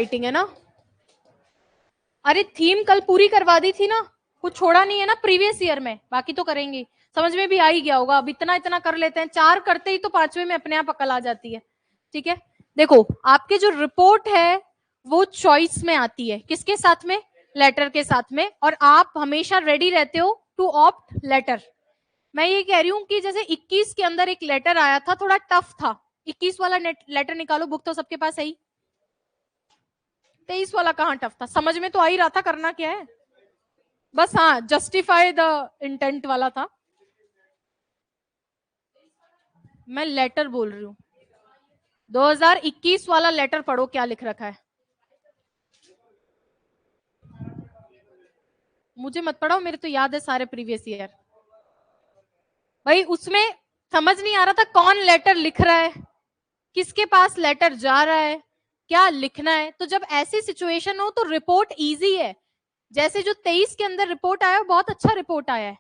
Writing है ना। अरे थीम कल पूरी करवा दी थी ना, कुछ छोड़ा नहीं है ना प्रीवियस ईयर में, बाकी तो करेंगे। समझ में भी आ ही गया होगा, अब इतना इतना कर लेते हैं, 4 करते ही तो 5वें में अपने आप अकल आ जाती है। ठीक है, देखो आपके जो रिपोर्ट है वो चॉइस में आती है, किसके साथ में, लेटर के साथ में, और आप हमेशा रेडी रहते हो टू ऑप्ट लेटर। मैं ये कह रही हूँ कि जैसे 21 के अंदर एक लेटर आया था, थोड़ा टफ था, 21 वाला लेटर निकालो, बुक तो सबके पास है ही। 23 वाला कहाँ टफ था, समझ में तो आ ही रहा था करना क्या है, बस हाँ जस्टिफाई द इंटेंट वाला था। मैं लेटर बोल रही हूँ, 2021 वाला लेटर पढ़ो क्या लिख रखा है। मुझे मत पढ़ाओ, मेरे तो याद है सारे प्रीवियस ईयर। भाई उसमें समझ नहीं आ रहा था कौन लेटर लिख रहा है, किसके पास लेटर जा रहा है, क्या लिखना है। तो जब ऐसी सिचुएशन हो तो रिपोर्ट इजी है। जैसे जो 23 के अंदर रिपोर्ट आया, बहुत अच्छा रिपोर्ट आया है।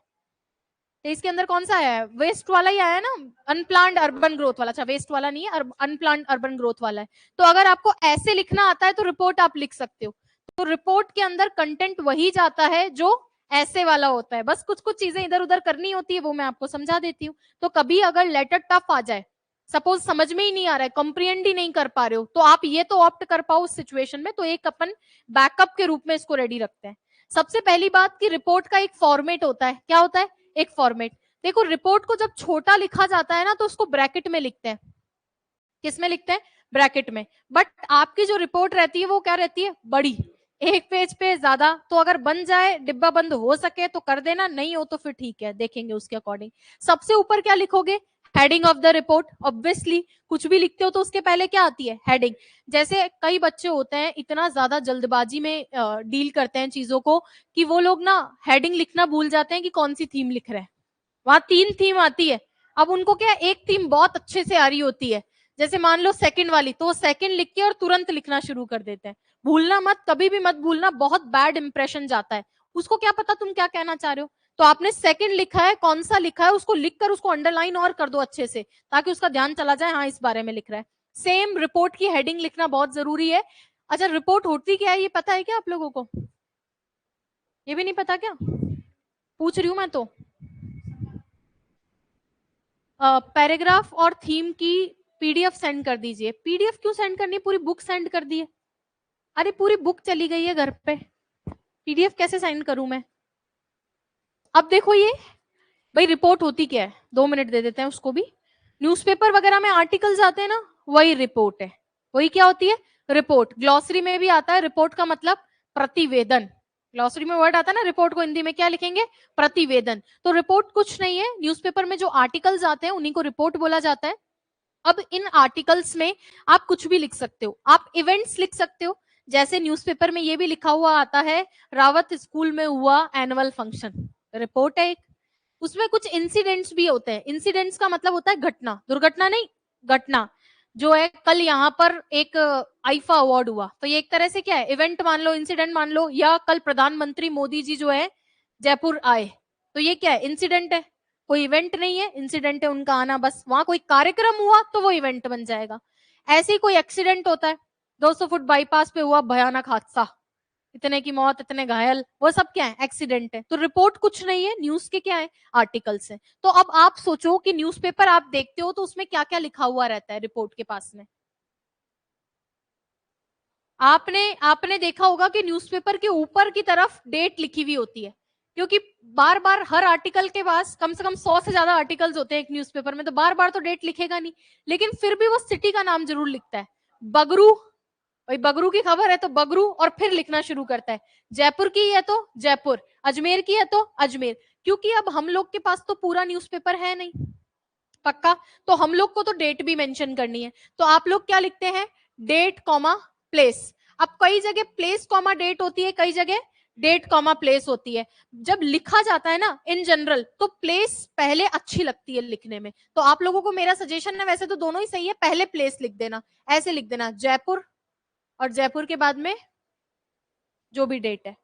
23 के अंदर कौन सा आया है, वेस्ट वाला ही आया है ना, अनप्लान्ड अर्बन ग्रोथ वाला। अच्छा वेस्ट वाला नहीं है, अनप्लान्ड अर्बन ग्रोथ वाला है। तो अगर आपको ऐसे लिखना आता है तो रिपोर्ट आप लिख सकते हो। तो रिपोर्ट के अंदर कंटेंट वही जाता है जो ऐसे वाला होता है, बस कुछ कुछ चीजें इधर उधर करनी होती है, वो मैं आपको समझा देती हूँ। तो कभी अगर लेटर टफ आ जाए, सपोज समझ में ही नहीं आ रहा है, कंप्रिहेंड ही नहीं कर पा रहे हो, तो आप ये तो ऑप्ट कर पाओ उस सिचुएशन में, तो एक अपन बैकअप के रूप में इसको रेडी रखते हैं। सबसे पहली बात कि रिपोर्ट का एक फॉर्मेट होता है, क्या होता है, एक फॉर्मेट। देखो रिपोर्ट को जब छोटा लिखा जाता है ना तो उसको ब्रैकेट में लिखते हैं, किस में लिखते हैं, ब्रैकेट में। बट आपकी जो रिपोर्ट रहती है वो क्या रहती है, बड़ी, एक पेज पे ज्यादा। तो अगर बन जाए डिब्बा बंद हो सके तो कर देना, नहीं हो तो फिर ठीक है, देखेंगे उसके अकॉर्डिंग। सबसे ऊपर क्या लिखोगे, heading of the report. Obviously कुछ भी लिखते हो तो उसके पहले क्या आती है, हेडिंग। जैसे कई बच्चे होते हैं इतना ज्यादा जल्दबाजी में डील करते हैं चीजों को कि वो लोग ना हेडिंग लिखना भूल जाते हैं कि कौन सी थीम लिख रहे हैं। वहां 3 थीम आती है, अब उनको क्या, एक थीम बहुत अच्छे से आ रही होती है, जैसे मान लो सेकंड वाली, तो सेकंड लिख के और तुरंत लिखना शुरू कर देते हैं। भूलना मत, कभी भी मत भूलना, बहुत बैड इंप्रेशन जाता है। उसको क्या पता तुम क्या कहना चाह रहे हो। तो आपने सेकंड लिखा है, कौन सा लिखा है उसको लिखकर उसको अंडरलाइन और कर दो अच्छे से, ताकि उसका ध्यान चला जाए, हाँ इस बारे में लिख रहा है। सेम रिपोर्ट की हेडिंग लिखना बहुत जरूरी है। अच्छा रिपोर्ट होती क्या है ये पता है क्या आप लोगों को, ये भी नहीं पता क्या, पूछ रही हूं मैं तो। पैराग्राफ और थीम की पीडीएफ सेंड कर दीजिए। पीडीएफ क्यों सेंड करनी है, पूरी बुक सेंड कर दी है। अरे पूरी बुक चली गई है घर पे, पीडीएफ कैसे सेंड करूं मैं। अब देखो ये, भाई रिपोर्ट होती क्या है, 2 मिनट दे देते हैं उसको भी। न्यूज़पेपर वगैरह में आर्टिकल्स आते हैं ना, वही रिपोर्ट है। वही क्या होती है, रिपोर्ट। ग्लॉसरी में भी आता है रिपोर्ट का मतलब प्रतिवेदन। ग्लॉसरी में वर्ड आता है ना, रिपोर्ट को हिंदी में क्या लिखेंगे, प्रतिवेदन। तो रिपोर्ट कुछ नहीं है, न्यूज़पेपर में जो आर्टिकल्स आते हैं उन्हीं को रिपोर्ट बोला जाता है। अब इन आर्टिकल्स में आप कुछ भी लिख सकते हो, आप इवेंट्स लिख सकते हो। जैसे न्यूज़पेपर में ये भी लिखा हुआ आता है, रावत स्कूल में हुआ एनुअल फंक्शन, रिपोर्ट है एक। उसमें कुछ इंसिडेंट्स भी होते हैं, इंसिडेंट्स का मतलब होता है घटना, दुर्घटना नहीं, घटना। जो है कल यहाँ पर एक आईफा अवार्ड हुआ, तो ये एक तरह से क्या है, इवेंट मान लो, इंसिडेंट मान लो। या कल प्रधानमंत्री मोदी जी जो है जयपुर आए, तो ये क्या है, इंसिडेंट है। कोई इवेंट नहीं है, इंसिडेंट है उनका आना, बस वहां कोई कार्यक्रम हुआ तो वो इवेंट बन जाएगा। ऐसे ही कोई एक्सीडेंट होता है, 200 फुट बाईपास पे हुआ भयानक हादसा, इतने की मौत, इतने घायल, वो सब क्या है, एक्सीडेंट है। तो रिपोर्ट कुछ नहीं है, न्यूज के क्या है, आर्टिकल्स है। तो अब आप सोचो कि न्यूज़पेपर आप देखते हो तो उसमें क्या क्या लिखा हुआ रहता है रिपोर्ट के पास में। आपने आपने देखा होगा कि न्यूज़पेपर के ऊपर की तरफ डेट लिखी हुई होती है, क्योंकि बार बार हर आर्टिकल के पास कम से कम 100 से ज्यादा आर्टिकल्स होते हैं एक न्यूज़पेपर में, तो बार बार तो डेट लिखेगा नहीं, लेकिन फिर भी वो सिटी का नाम जरूर लिखता है। बगरू, भाई बगरू की खबर है तो बगरू, और फिर लिखना शुरू करता है। जयपुर की है तो जयपुर, अजमेर की है तो अजमेर। क्योंकि अब हम लोग के पास तो पूरा न्यूज़पेपर है नहीं, पक्का, तो हम लोग को तो डेट भी मेंशन करनी है। तो आप लोग क्या लिखते हैं, डेट कॉमा प्लेस। अब कई जगह प्लेस कॉमा डेट होती है, कई जगह डेट कॉमा प्लेस होती है। जब लिखा जाता है ना इन जनरल, तो प्लेस पहले अच्छी लगती है लिखने में। तो आप लोगों को मेरा सजेशन है, वैसे तो दोनों ही सही है, पहले प्लेस लिख देना, ऐसे लिख देना जयपुर, और जयपुर के बाद में जो भी डेट है,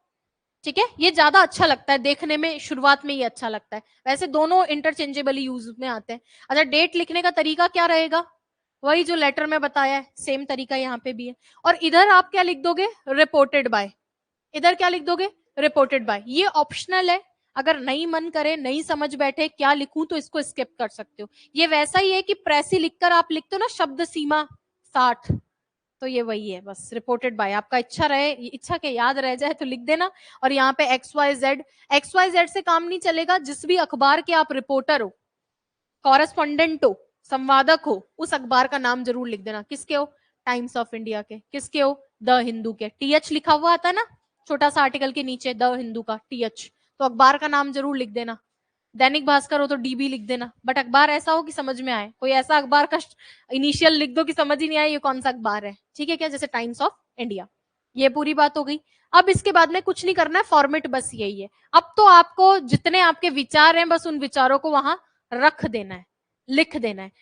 ठीक है। ये ज्यादा अच्छा लगता है देखने में, शुरुआत में ये अच्छा लगता है, वैसे दोनों इंटरचेंजेबली यूज में आते हैं। अच्छा डेट लिखने का तरीका क्या रहेगा, वही जो लेटर में बताया है, सेम तरीका यहाँ पे भी है। और इधर आप क्या लिख दोगे, रिपोर्टेड बाय। इधर क्या लिख दोगे, रिपोर्टेड बाय। ये ऑप्शनल है, अगर नहीं मन करे, नहीं समझ बैठे क्या लिखूं, तो इसको स्किप कर सकते हो। ये वैसा ही है कि प्रेसी लिखकर आप लिखते हो ना शब्द सीमा 60, तो ये वही है बस, रिपोर्टेड बाय। आपका इच्छा रहे, इच्छा के याद रह जाए तो लिख देना। और यहाँ पे XYZ, XYZ से काम नहीं चलेगा। जिस भी अखबार के आप रिपोर्टर हो, कॉरेस्पॉन्डेंट हो, संवादक हो, उस अखबार का नाम जरूर लिख देना। किसके हो, टाइम्स ऑफ इंडिया के। किसके हो, द हिंदू के। TH लिखा हुआ आता है ना छोटा सा आर्टिकल के नीचे, द हिंदू का TH, तो अखबार का नाम जरूर लिख देना। दैनिक भास्कर हो तो DB लिख देना, बट अखबार ऐसा हो कि समझ में आए। कोई ऐसा अखबार का इनिशियल लिख दो कि समझ ही नहीं आए ये कौन सा अखबार है, ठीक है क्या, जैसे टाइम्स ऑफ इंडिया। ये पूरी बात हो गई। अब इसके बाद में कुछ नहीं करना है, फॉर्मेट बस यही है। अब तो आपको जितने आपके विचार हैं, बस उन विचारों को वहां रख देना है, लिख देना है।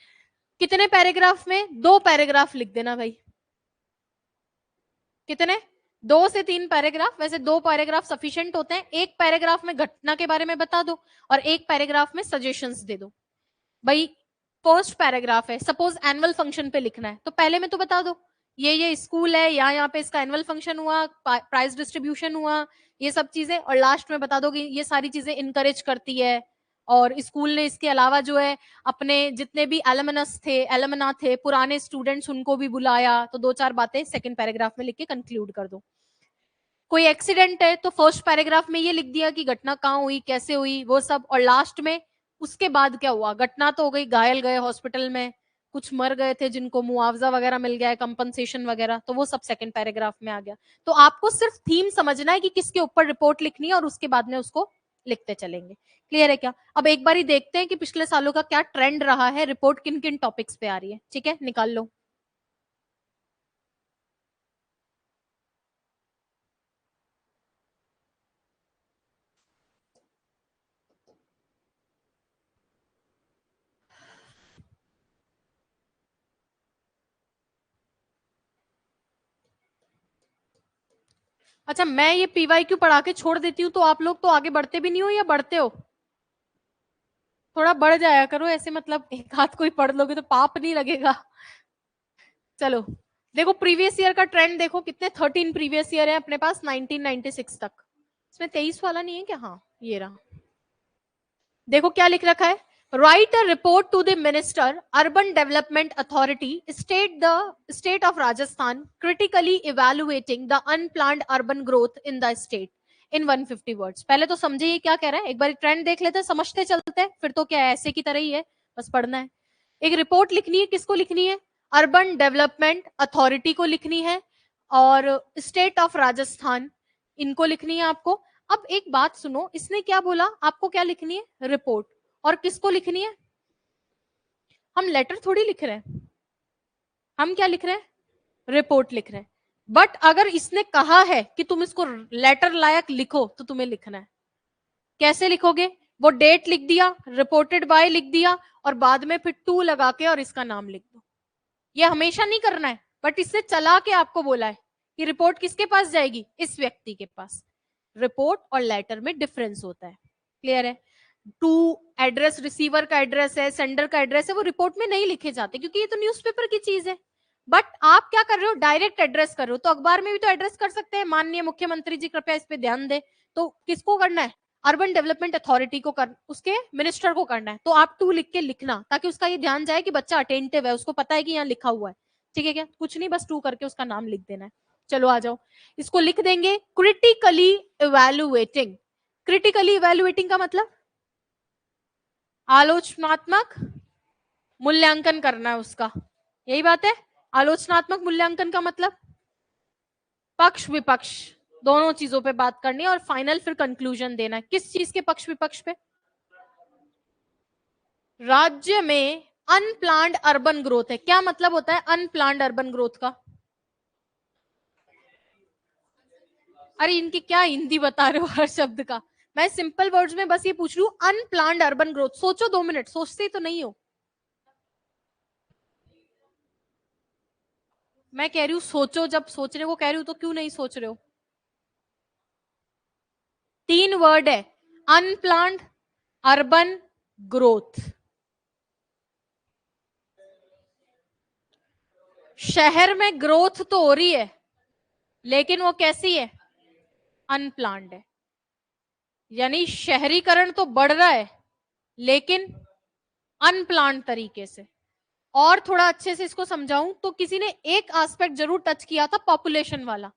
कितने पैराग्राफ में, 2 पैराग्राफ लिख देना भाई। कितने, 2 से 3 पैराग्राफ। वैसे 2 पैराग्राफ सफिशिएंट होते हैं। एक पैराग्राफ में घटना के बारे में बता दो और एक पैराग्राफ में सजेशंस दे दो। भाई फर्स्ट पैराग्राफ है, सपोज एनुअल फंक्शन पे लिखना है, तो पहले में तो बता दो ये स्कूल है, यहाँ पे इसका एनुअल फंक्शन हुआ, प्राइज डिस्ट्रीब्यूशन हुआ, ये सब चीजें। और लास्ट में बता दो कि ये सारी चीजें इनकरेज करती है, और स्कूल ने इसके अलावा जो है अपने जितने भी एलमना थे पुराने स्टूडेंट्स, उनको भी बुलाया। तो 2-4 बातें सेकंड पैराग्राफ में लिख के कंक्लूड कर दो। कोई एक्सीडेंट है तो फर्स्ट पैराग्राफ में ये लिख दिया कि घटना कहाँ हुई, कैसे हुई, वो सब। और लास्ट में उसके बाद क्या हुआ, घटना तो हो गई, घायल गए हॉस्पिटल में, कुछ मर गए थे जिनको मुआवजा वगैरह मिल गया है, कंपनसेशन वगैरह, तो वो सब सेकंड पैराग्राफ में आ गया। तो आपको सिर्फ थीम समझना है कि किसके ऊपर रिपोर्ट लिखनी है, और उसके बाद में उसको लिखते चलेंगे। क्लियर है क्या। अब एक बार ही देखते हैं कि पिछले सालों का क्या ट्रेंड रहा है, रिपोर्ट किन किन टॉपिक्स पे आ रही है। ठीक है, निकाल लो। अच्छा, मैं ये PYQ पढ़ा के छोड़ देती हूँ तो आप लोग तो आगे बढ़ते भी नहीं हो, या बढ़ते हो। थोड़ा बढ़ जाया करो ऐसे, मतलब एक हाथ कोई पढ़ लोगे तो पाप नहीं लगेगा। चलो देखो, प्रीवियस ईयर का ट्रेंड देखो, कितने 13 प्रीवियस ईयर है अपने पास 1996 तक। इसमें 23 वाला नहीं है क्या, हाँ ये रहा। देखो क्या लिख रखा है, write a report to the minister urban development authority state of Rajasthan critically evaluating the unplanned urban growth in the state in 150 words. पहले तो समझे ये क्या कह रहा है, एक बार ट्रेंड देख लेते हैं, समझते चलते हैं, फिर तो क्या है ऐसे की तरह ही है, बस पढ़ना है। एक रिपोर्ट लिखनी है, किसको लिखनी है, अर्बन डेवलपमेंट अथॉरिटी को लिखनी है, और स्टेट ऑफ राजस्थान इनको लिखनी है आपको। अब एक बात सुनो, इसने क्या बोला, आपको क्या लिखनी है, रिपोर्ट। और किसको लिखनी है, हम लेटर थोड़ी लिख रहे हैं, हम क्या लिख रहे हैं, रिपोर्ट लिख रहे हैं। बट अगर इसने कहा है कि तुम इसको लेटर लायक लिखो, तो तुम्हें लिखना है। कैसे लिखोगे, वो डेट लिख दिया, रिपोर्टेड बाय लिख दिया, और बाद में फिर टू लगा के और इसका नाम लिख दो। ये हमेशा नहीं करना है, बट इससे चला के आपको बोला है कि रिपोर्ट किसके पास जाएगी, इस व्यक्ति के पास। रिपोर्ट और लेटर में डिफरेंस होता है। क्लियर है। टू एड्रेस, रिसीवर का एड्रेस है, सेंडर का एड्रेस है, वो रिपोर्ट में नहीं लिखे जाते, क्योंकि ये तो न्यूज़पेपर की चीज है। बट आप क्या कर रहे हो, डायरेक्ट एड्रेस कर रहे हो, तो अखबार में भी तो एड्रेस कर सकते हैं, माननीय मुख्यमंत्री जी कृपया इस पे ध्यान दें। तो किसको करना है, अर्बन डेवलपमेंट अथॉरिटी को कर, उसके मिनिस्टर को करना है। तो आप टू लिख के लिखना, ताकि उसका ये ध्यान जाए कि बच्चा अटेंटिव है, उसको पता है कि यहाँ लिखा हुआ है। ठीक है क्या, कुछ नहीं, बस टू करके उसका नाम लिख देना है। चलो आ जाओ, इसको लिख देंगे, क्रिटिकली इवेलुएटिंग। क्रिटिकली इवेलुएटिंग का मतलब आलोचनात्मक मूल्यांकन करना है उसका, यही बात है। आलोचनात्मक मूल्यांकन का मतलब पक्ष विपक्ष दोनों चीजों पे बात करनी है, और फाइनल फिर कंक्लूजन देना है। किस चीज के पक्ष विपक्ष पे, राज्य में अनप्लान्ड अर्बन ग्रोथ है। क्या मतलब होता है अनप्लान्ड अर्बन ग्रोथ का, अरे इनकी क्या हिंदी बता रहे हो हर शब्द का। मैं सिंपल वर्ड्स में बस ये पूछ रही हूँ, अनप्लान्ड अर्बन ग्रोथ। सोचो 2 मिनट, सोचते ही तो नहीं हो। मैं कह रही हूँ सोचो, जब सोचने को कह रही हूँ तो क्यों नहीं सोच रहे हो। 3 वर्ड है, अनप्लान्ड अर्बन ग्रोथ। शहर में ग्रोथ तो हो रही है, लेकिन वो कैसी है? अनप्लान्ड है। यानी शहरीकरण तो बढ़ रहा है, लेकिन अनप्लान्ड तरीके से। और थोड़ा अच्छे से इसको समझाऊं तो किसी ने एक एस्पेक्ट जरूर टच किया था, पॉपुलेशन वाला।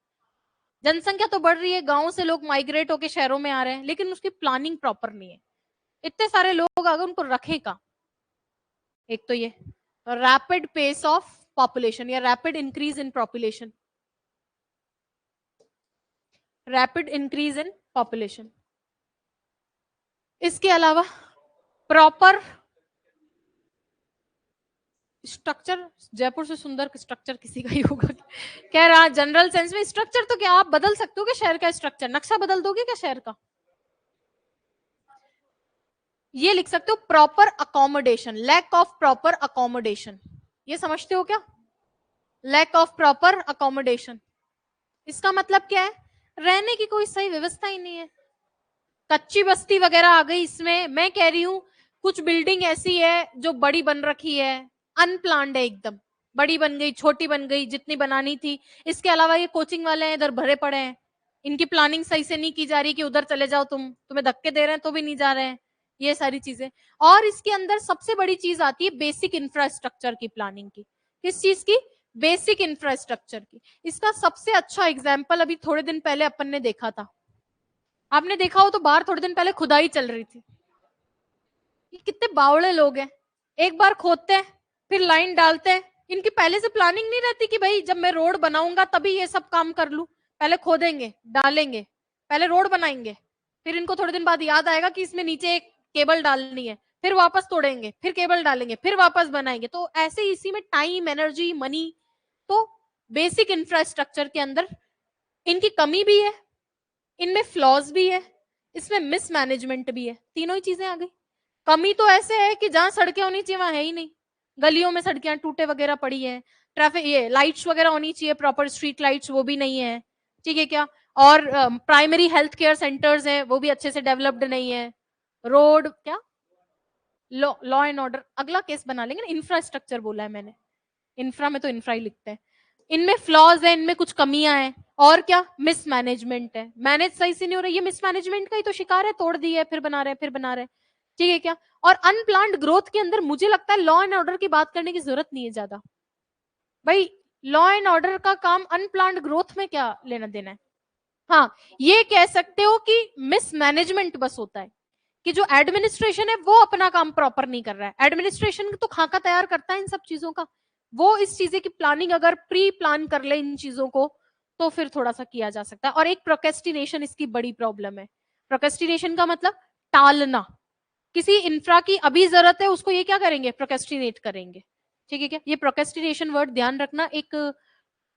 जनसंख्या तो बढ़ रही है, गांव से लोग माइग्रेट होकर शहरों में आ रहे हैं, लेकिन उसकी प्लानिंग प्रॉपर नहीं है। इतने सारे लोग अगर उनको रखेगा, एक तो ये रैपिड पेस ऑफ पॉपुलेशन या rapid increase in population, rapid increase in population. इसके अलावा प्रॉपर स्ट्रक्चर, जयपुर से सुंदर स्ट्रक्चर किसी का ही होगा कह रहा, जनरल सेंस में स्ट्रक्चर तो क्या आप बदल सकते हो क्या? शहर का स्ट्रक्चर नक्शा बदल दोगे क्या शहर का? ये लिख सकते हो proper accommodation, lack of proper accommodation. ये समझते हो क्या? लैक ऑफ प्रॉपर अकोमोडेशन, इसका मतलब क्या है? रहने की कोई सही व्यवस्था ही नहीं है। कच्ची बस्ती वगैरह आ गई इसमें। मैं कह रही हूं कुछ बिल्डिंग ऐसी है जो बड़ी बन रखी है, अनप्लान्ड है एकदम, बड़ी बन गई, छोटी बन गई, जितनी बनानी थी। इसके अलावा ये कोचिंग वाले हैं इधर भरे पड़े हैं, इनकी प्लानिंग सही से नहीं की जा रही कि उधर चले जाओ, तुम्हें धक्के दे रहे हैं तो भी नहीं जा रहे हैं, ये सारी चीजें। और इसके अंदर सबसे बड़ी चीज आती है बेसिक इंफ्रास्ट्रक्चर की प्लानिंग की। किस चीज की? बेसिक इंफ्रास्ट्रक्चर की। इसका सबसे अच्छा एग्जाम्पल अभी थोड़े दिन पहले अपन ने देखा था। आपने देखा हो तो बाहर थोड़े दिन पहले खुदाई चल रही थी। ये कितने बावड़े लोग हैं, एक बार खोदते हैं फिर लाइन डालते हैं। इनकी पहले से प्लानिंग नहीं रहती कि भाई जब मैं रोड बनाऊंगा तभी ये सब काम कर लूं। पहले खोदेंगे, डालेंगे, पहले रोड बनाएंगे, फिर इनको थोड़े दिन बाद याद आएगा कि इसमें नीचे एक केबल डालनी है, फिर वापस तोड़ेंगे, फिर केबल डालेंगे, फिर वापस बनाएंगे। तो ऐसे ही इसी में टाइम, एनर्जी, मनी। तो बेसिक इंफ्रास्ट्रक्चर के अंदर इनकी कमी भी है, इनमें फ्लॉज भी है, इसमें मिसमैनेजमेंट भी है। तीनों ही चीजें आ गई। कमी तो ऐसे है कि जहां सड़कें होनी चाहिए वहां है ही नहीं, गलियों में सड़कें टूटे वगैरह पड़ी है। ट्रैफिक, ये लाइट्स वगैरह होनी चाहिए प्रॉपर, स्ट्रीट लाइट्स, वो भी नहीं है। ठीक है क्या? और प्राइमरी हेल्थ केयर सेंटर्स हैं वो भी अच्छे से डेवलप्ड नहीं है। रोड क्या, लॉ एंड ऑर्डर अगला केस बना लेंगे ना, इंफ्रास्ट्रक्चर बोला है मैंने, इंफ्रा में तो इंफ्रा ही लिखते हैं। इनमें फ्लॉज है, इनमें कुछ कमियां हैं। और क्या? मिसमैनेजमेंट है, मैनेज सही से नहीं हो रही। ये मिसमैनेजमेंट का ही तो शिकार है, तोड़ दी है फिर बना रहे, फिर बना रहे। ठीक है क्या? और अनप्लान्ड ग्रोथ के अंदर मुझे लगता है लॉ एंड ऑर्डर की बात करने की जरूरत नहीं है ज्यादा। भाई लॉ एंड ऑर्डर का काम अनप्लान्ड ग्रोथ में क्या लेना देना है? हाँ, ये कह सकते हो कि मिसमैनेजमेंट बस होता है कि जो एडमिनिस्ट्रेशन है वो अपना काम प्रॉपर नहीं कर रहा है। एडमिनिस्ट्रेशन तो खाका तैयार करता है इन सब चीजों का, वो इस चीजें की प्लानिंग अगर प्री प्लान कर ले इन चीजों को तो फिर थोड़ा सा किया जा सकता है। और एक प्रोक्रेस्टिनेशन इसकी बड़ी प्रॉब्लम है। प्रोक्रेस्टिनेशन का मतलब टालना। किसी इंफ्रा की अभी जरूरत है, उसको ये क्या करेंगे? प्रोक्रेस्टिनेट करेंगे। ठीक है क्या? ये प्रोक्रेस्टिनेशन वर्ड ध्यान रखना, एक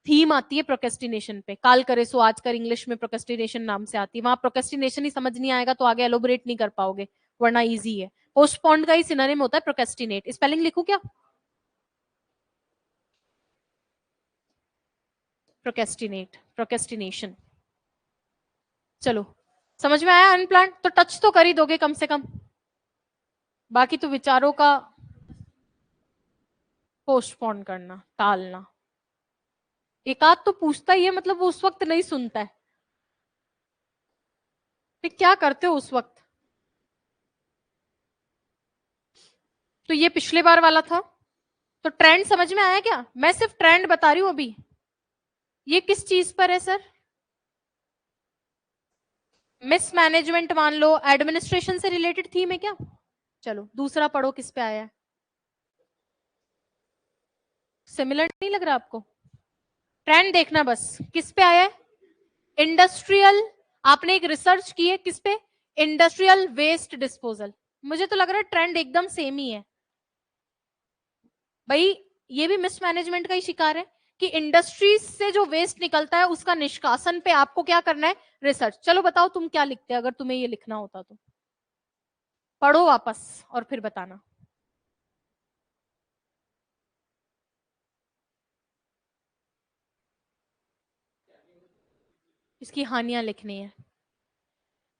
थीम आती है प्रोक्रेस्टिनेशन पे, काल करे सो आज कर, इंग्लिश में प्रोक्रेस्टिनेशन नाम से आती है। वहां प्रोक्रेस्टिनेशन ही समझ नहीं आएगा तो आगे एलोबरेट नहीं कर पाओगे, वरना इजी है। पोस्टपोन्ड का ही सिनोनिम होता है प्रोक्रेस्टिनेट। स्पेलिंग लिखूं क्या? Procrastinate, procrastination. चलो समझ में आया? अनप्लान्ड तो टच तो कर ही दोगे कम से कम, बाकी तो विचारों का पोस्टपोन करना, टालना। एक आध तो पूछता ही है, मतलब वो उस वक्त नहीं सुनता है, फिर क्या करते हो उस वक्त? तो ये पिछले बार वाला था। तो ट्रेंड समझ में आया क्या? मैं सिर्फ ट्रेंड बता रही हूं अभी। ये किस चीज पर है सर? मिसमैनेजमेंट मान लो, एडमिनिस्ट्रेशन से रिलेटेड थीम है क्या? चलो दूसरा पढ़ो, किस पे आया है? सिमिलर नहीं लग रहा आपको? ट्रेंड देखना बस, किस पे आया है? इंडस्ट्रियल। आपने एक रिसर्च की है किस पे? Industrial waste disposal. मुझे तो लग रहा है ट्रेंड एकदम सेम ही है भाई। ये भी मिसमैनेजमेंट का ही शिकार है कि इंडस्ट्रीज से जो वेस्ट निकलता है उसका निष्कासन पे आपको क्या करना है? रिसर्च। चलो बताओ तुम क्या लिखते अगर तुम्हें ये लिखना होता तो? पढ़ो वापस और फिर बताना। इसकी हानियां लिखनी है।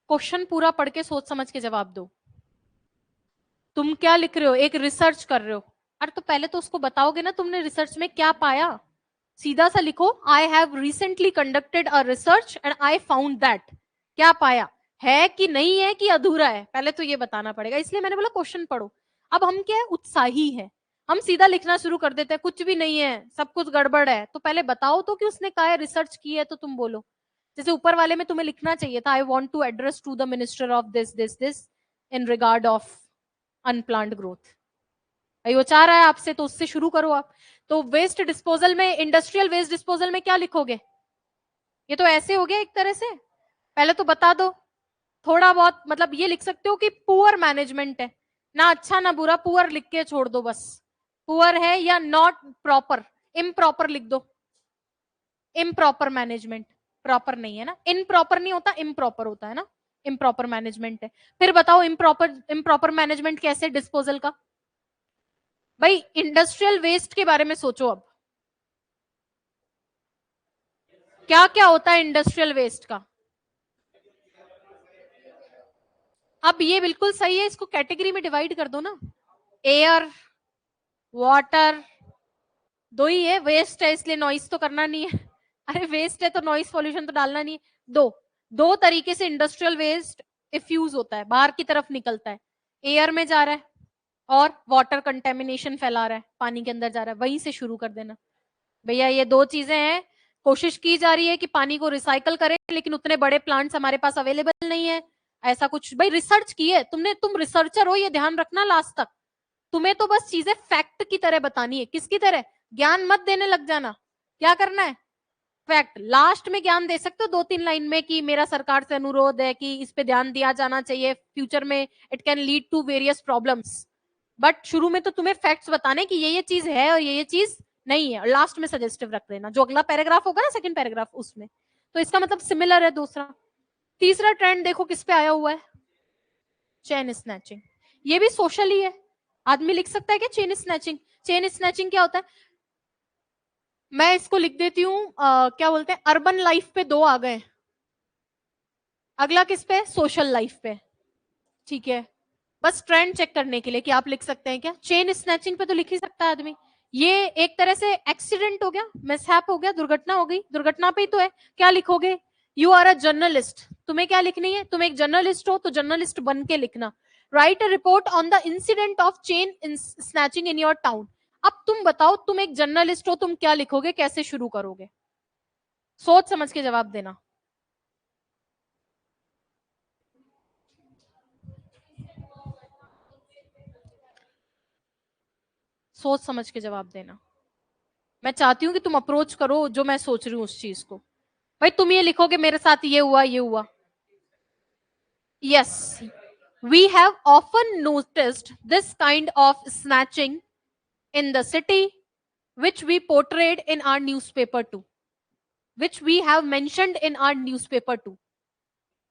क्वेश्चन पूरा पढ़ के सोच समझ के जवाब दो। तुम क्या लिख रहे हो? एक रिसर्च कर रहे हो। अरे तो पहले तो उसको बताओगे ना तुमने रिसर्च में क्या पाया। सीधा सा लिखो, I have recently conducted a research and I found that. क्या पाया है कि नहीं है कि अधूरा है, पहले तो ये बताना पड़ेगा। इसलिए मैंने बोला क्वेश्चन पढ़ो। अब हम क्या है, उत्साही है, हम सीधा लिखना शुरू कर देते हैं, कुछ भी नहीं है, सब कुछ गड़बड़ है। तो पहले बताओ तो कि उसने कहा है, रिसर्च की है, तो तुम बोलो। जैसे ऊपर वाले में तुम्हें लिखना चाहिए था, I want to address to the minister of this this this in regard of unplanned growth. भाई वो चाह रहा है आपसे, तो उससे शुरू करो आप। तो वेस्ट डिस्पोजल में, इंडस्ट्रियल वेस्ट डिस्पोजल में क्या लिखोगे? ये तो ऐसे हो गया एक तरह से, पहले तो बता दो थोड़ा बहुत। मतलब ये लिख सकते हो कि पुअर मैनेजमेंट है, ना अच्छा ना बुरा, पुअर लिख के छोड़ दो बस। पुअर है या नॉट प्रॉपर, इम्प्रॉपर लिख दो। इम्प्रॉपर मैनेजमेंट, प्रॉपर नहीं है ना, इनप्रॉपर नहीं होता, इम्प्रॉपर होता है ना, इम्प्रॉपर मैनेजमेंट है। फिर बताओ इम्प्रॉपर मैनेजमेंट कैसे डिस्पोजल का? भाई इंडस्ट्रियल वेस्ट के बारे में सोचो अब, क्या क्या होता है इंडस्ट्रियल वेस्ट का। अब ये बिल्कुल सही है, इसको कैटेगरी में डिवाइड कर दो ना, एयर, वाटर, दो ही है। वेस्ट है इसलिए नॉइस तो करना नहीं है अरे वेस्ट है तो नॉइस पॉल्यूशन तो डालना नहीं है। दो दो तरीके से इंडस्ट्रियल वेस्ट इफ्यूज होता है, बाहर की तरफ निकलता है, एयर में जा रहा है और वाटर कंटेमिनेशन फैला रहा है, पानी के अंदर जा रहा है। वहीं से शुरू कर देना भैया, ये दो चीजें हैं। कोशिश की जा रही है कि पानी को रिसाइकल करें, लेकिन उतने बड़े प्लांट्स हमारे पास अवेलेबल नहीं है। ऐसा कुछ भाई रिसर्च की है तुमने, तुम रिसर्चर हो, ये ध्यान रखना लास्ट तक। तुम्हें तो बस चीजें फैक्ट की तरह बतानी है। किसकी तरह? ज्ञान मत देने लग जाना। क्या करना है? फैक्ट। लास्ट में ज्ञान दे सकते हो 2-3 लाइन में कि मेरा सरकार से अनुरोध है कि इस पे ध्यान दिया जाना चाहिए, फ्यूचर में it can lead to various problems. But शुरू में तो तुम्हें फैक्ट्स बताने कि ये चीज है और ये चीज नहीं है, और लास्ट में सजेस्टिव रख देना, जो अगला पैराग्राफ होगा ना, सेकंड पैराग्राफ, उसमें। तो इसका मतलब सिमिलर है दूसरा। तीसरा ट्रेंड देखो किस पे आया हुआ है, चेन स्नैचिंग। ये भी सोशल ही है। आदमी लिख सकता है क्या चेन स्नैचिंग? चेन स्नैचिंग क्या होता है? मैं इसको लिख देती हूँ, क्या बोलते हैं, अर्बन लाइफ पे 2 आ गए, अगला किस पे? सोशल लाइफ पे। ठीक है, बस ट्रेंड चेक करने के लिए कि आप लिख सकते हैं क्या। चेन स्नैचिंग पे तो लिख ही सकता है आदमी। ये एक तरह से एक्सीडेंट हो गया, मिसहैप हो गया, दुर्घटना हो गई, दुर्घटना पे ही तो है। क्या लिखोगे? You are a journalist. तुम्हें क्या लिखनी है? तुम एक जर्नलिस्ट हो तो जर्नलिस्ट बन के लिखना। Right a report on the incident of chain snatching in your town. अब तुम बताओ, तुम एक जर्नलिस्ट हो, तुम क्या लिखोगे, कैसे शुरू करोगे? सोच समझ के जवाब देना। सोच समझ के जवाब देना। मैं चाहती हूं कि तुम अप्रोच करो जो मैं सोच रही हूँ उस चीज को। भाई तुम ये लिखोगे मेरे साथ ये हुआ, ये हुआ। Yes, we have often noticed this kind of snatching in the city, which we portrayed in our newspaper too, which we have mentioned in our newspaper too।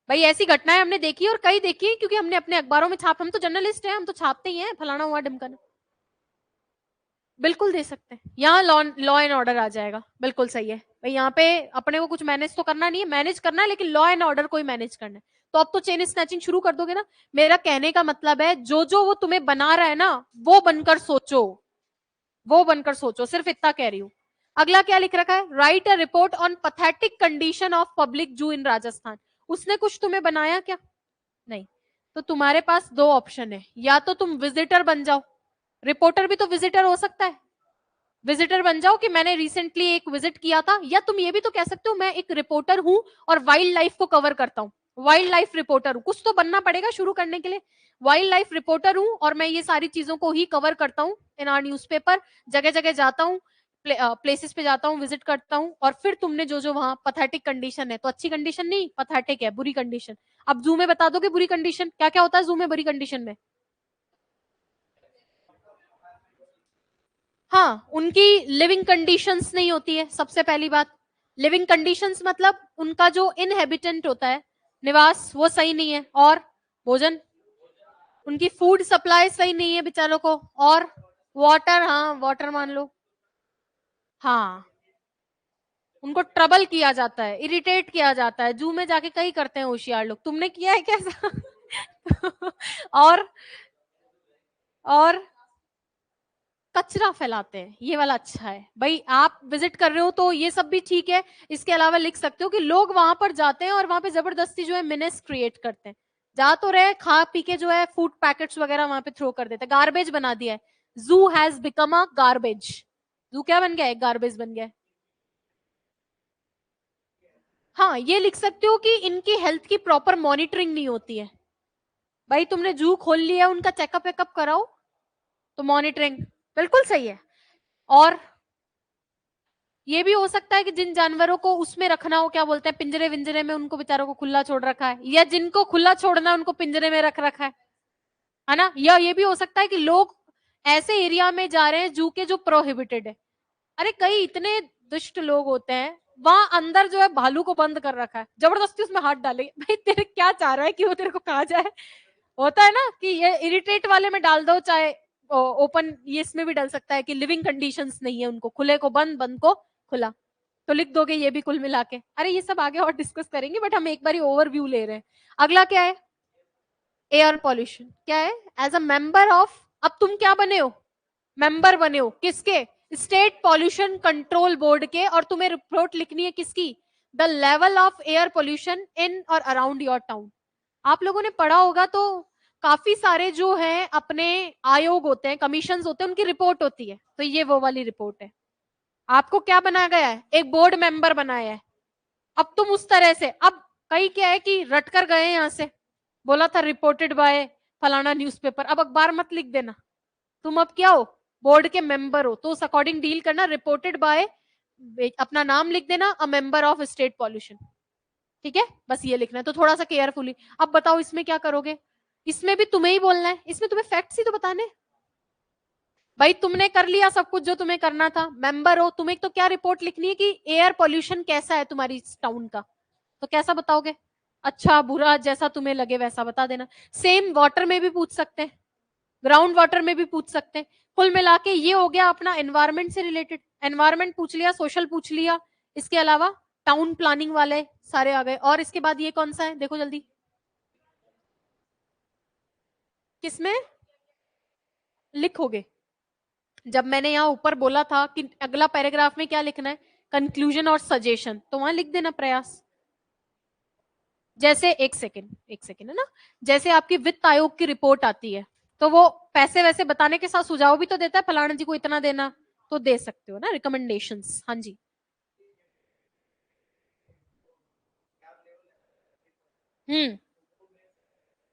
भाई ऐसी घटनाएं हमने देखी और कई देखी है, क्योंकि हमने अपने अखबारों में छाप, हम तो जर्नलिस्ट हैं, हम तो छापते ही हैं, फलाना हुआ ढिमकाना। बिल्कुल दे सकते हैं, यहाँ लॉ एंड ऑर्डर आ जाएगा। बिल्कुल सही है भाई, यहाँ पे अपने को कुछ मैनेज तो करना नहीं है, मैनेज करना है लेकिन लॉ एंड ऑर्डर को ही मैनेज करना है। तो अब तो चेन स्नैचिंग शुरू कर दोगे ना। मेरा कहने का मतलब है, जो जो वो तुम्हें बना रहा है ना, वो बनकर सोचो, वो बनकर सोचो, सिर्फ इतना कह रही हूं। अगला क्या लिख रखा है? Write a report on pathetic condition of public जू इन राजस्थान। उसने कुछ तुम्हें बनाया क्या? नहीं। तो तुम्हारे पास 2 ऑप्शन है, या तो तुम विजिटर बन जाओ, रिपोर्टर भी तो विजिटर हो सकता है, विजिटर बन जाओ कि मैंने रिसेंटली एक विजिट किया था, या तुम ये भी तो कह सकते हो मैं एक रिपोर्टर हूं और वाइल्ड लाइफ को कवर करता हूं, वाइल्ड लाइफ रिपोर्टर हूं। कुछ तो बनना पड़ेगा शुरू करने के लिए। वाइल्ड लाइफ रिपोर्टर हूं और मैं ये सारी चीजों को ही कवर करता हूं इन आर न्यूज़पेपर, जगह जगह जाता हूं, प्लेसेस पे जाता हूं, विजिट करता हूं। और फिर तुमने जो जो वहां पथेटिक कंडीशन है, तो अच्छी कंडीशन नहीं, पथेटिक है, बुरी कंडीशन। अब जू में बता दोगे बुरी कंडीशन क्या क्या होता है जू में बुरी कंडीशन में? हाँ, उनकी लिविंग कंडीशंस नहीं होती है, सबसे पहली बात। लिविंग कंडीशंस मतलब उनका जो इनहेबिटेंट होता है, निवास, वो सही नहीं है। और भोजन, उनकी फूड सप्लाई सही नहीं है बेचारों को। और वाटर, हाँ वाटर मान लो। हाँ, उनको ट्रबल किया जाता है, इरिटेट किया जाता है। जू में जाके कई करते हैं होशियार लोग, तुमने किया है कैसा? और और कचरा फैलाते हैं, ये वाला अच्छा है भाई। आप विजिट कर रहे हो तो ये सब भी ठीक है। इसके अलावा लिख सकते हो कि लोग वहां पर जाते हैं और वहां पे जबरदस्ती जो है मिनेस क्रिएट करते हैं, जा तो रहे खा पी के जो है फूड पैकेट्स वगैरह वहां पे थ्रो कर देते हैं, गार्बेज बना दिया है। जू हैज बिकम अ गार्बेज। जू क्या बन गया है? गार्बेज बन गया है। हाँ, ये लिख सकते हो कि इनकी हेल्थ की प्रॉपर मॉनिटरिंग नहीं होती है। भाई तुमने जू खोल लिया, उनका चेकअप वेकअप कराओ, तो मॉनिटरिंग बिल्कुल सही है। और ये भी हो सकता है कि जिन जानवरों को उसमें रखना हो, क्या बोलते हैं, पिंजरे विंजरे में, उनको बेचारों को खुला छोड़ रखा है, या जिनको खुला छोड़ना है उनको पिंजरे में रख रखा है ना। या ये भी हो सकता है कि लोग ऐसे एरिया में जा रहे हैं जू के जो प्रोहिबिटेड है। अरे कई इतने दुष्ट लोग होते हैं, वहां अंदर जो है भालू को बंद कर रखा है, जबरदस्ती उसमें हाथ डाले। भाई तेरे क्या चाह रहा है कि वो तेरे को कहा जाए? होता है ना कि ये इरिटेट वाले में डाल दो, चाहे ओपन, ये इसमें भी डल सकता है कि लिविंग कंडीशंस नहीं है उनको, खुले को बंद, बंद को खुला, तो लिख दोगे ये भी कुल मिला के। अरे ये सब आगे और डिस्कस करेंगे, बट हम एक बार ओवरव्यू ले रहे हैं। अगला क्या है? Air pollution. क्या है? एज अ मेंबर ऑफ, अब तुम क्या बने हो? मेंबर बने हो किसके? स्टेट पॉल्यूशन कंट्रोल बोर्ड के। और तुम्हें रिपोर्ट लिखनी है किसकी? The level of air pollution in और अराउंड योर टाउन। आप लोगों ने पढ़ा होगा तो काफी सारे जो है अपने आयोग होते हैं, कमीशन होते हैं, उनकी रिपोर्ट होती है, तो ये वो वाली रिपोर्ट है। आपको क्या बनाया गया है? एक बोर्ड मेंबर बनाया है। अब तुम उस तरह से, अब कई क्या है कि रट कर गए यहां से, बोला था रिपोर्टेड बाय फलाना न्यूज़पेपर, अब अखबार मत लिख देना। तुम अब क्या हो? बोर्ड के मेंबर हो, तो उस अकॉर्डिंग डील करना। रिपोर्टेड बाय, अपना नाम लिख देना, अ मेंबर ऑफ स्टेट पॉल्यूशन। ठीक है, बस ये लिखना है, तो थोड़ा सा केयरफुली। अब बताओ इसमें क्या करोगे? इसमें भी तुम्हें ही बोलना है, इसमें तुम्हें फैक्ट्स ही तो बताने। भाई तुमने कर लिया सब कुछ जो तुम्हें करना था, मेंबर हो, तुम्हें तो क्या रिपोर्ट लिखनी है कि एयर पॉल्यूशन कैसा है तुम्हारी टाउन का। तो कैसा बताओगे? अच्छा बुरा, जैसा तुम्हें लगे वैसा बता देना। सेम वाटर में भी पूछ सकते हैं, ग्राउंड वाटर में भी पूछ सकते हैं। कुल मिला के ये हो गया अपना एनवायरमेंट से रिलेटेड। एनवायरमेंट पूछ लिया, सोशल पूछ लिया, इसके अलावा टाउन प्लानिंग वाले सारे आ गए। और इसके बाद ये कौन सा है, देखो जल्दी। किसमें लिखोगे? जब मैंने यहाँ ऊपर बोला था कि अगला पैराग्राफ में क्या लिखना है, कंक्लूजन और सजेशन, तो वहां लिख देना प्रयास। जैसे एक सेकेंड है ना, जैसे आपकी वित्त आयोग की रिपोर्ट आती है, तो वो पैसे वैसे बताने के साथ सुझाव भी तो देता है, फलाना जी को इतना देना, तो दे सकते हो ना रिकमेंडेशंस। हाँ जी। हम्म,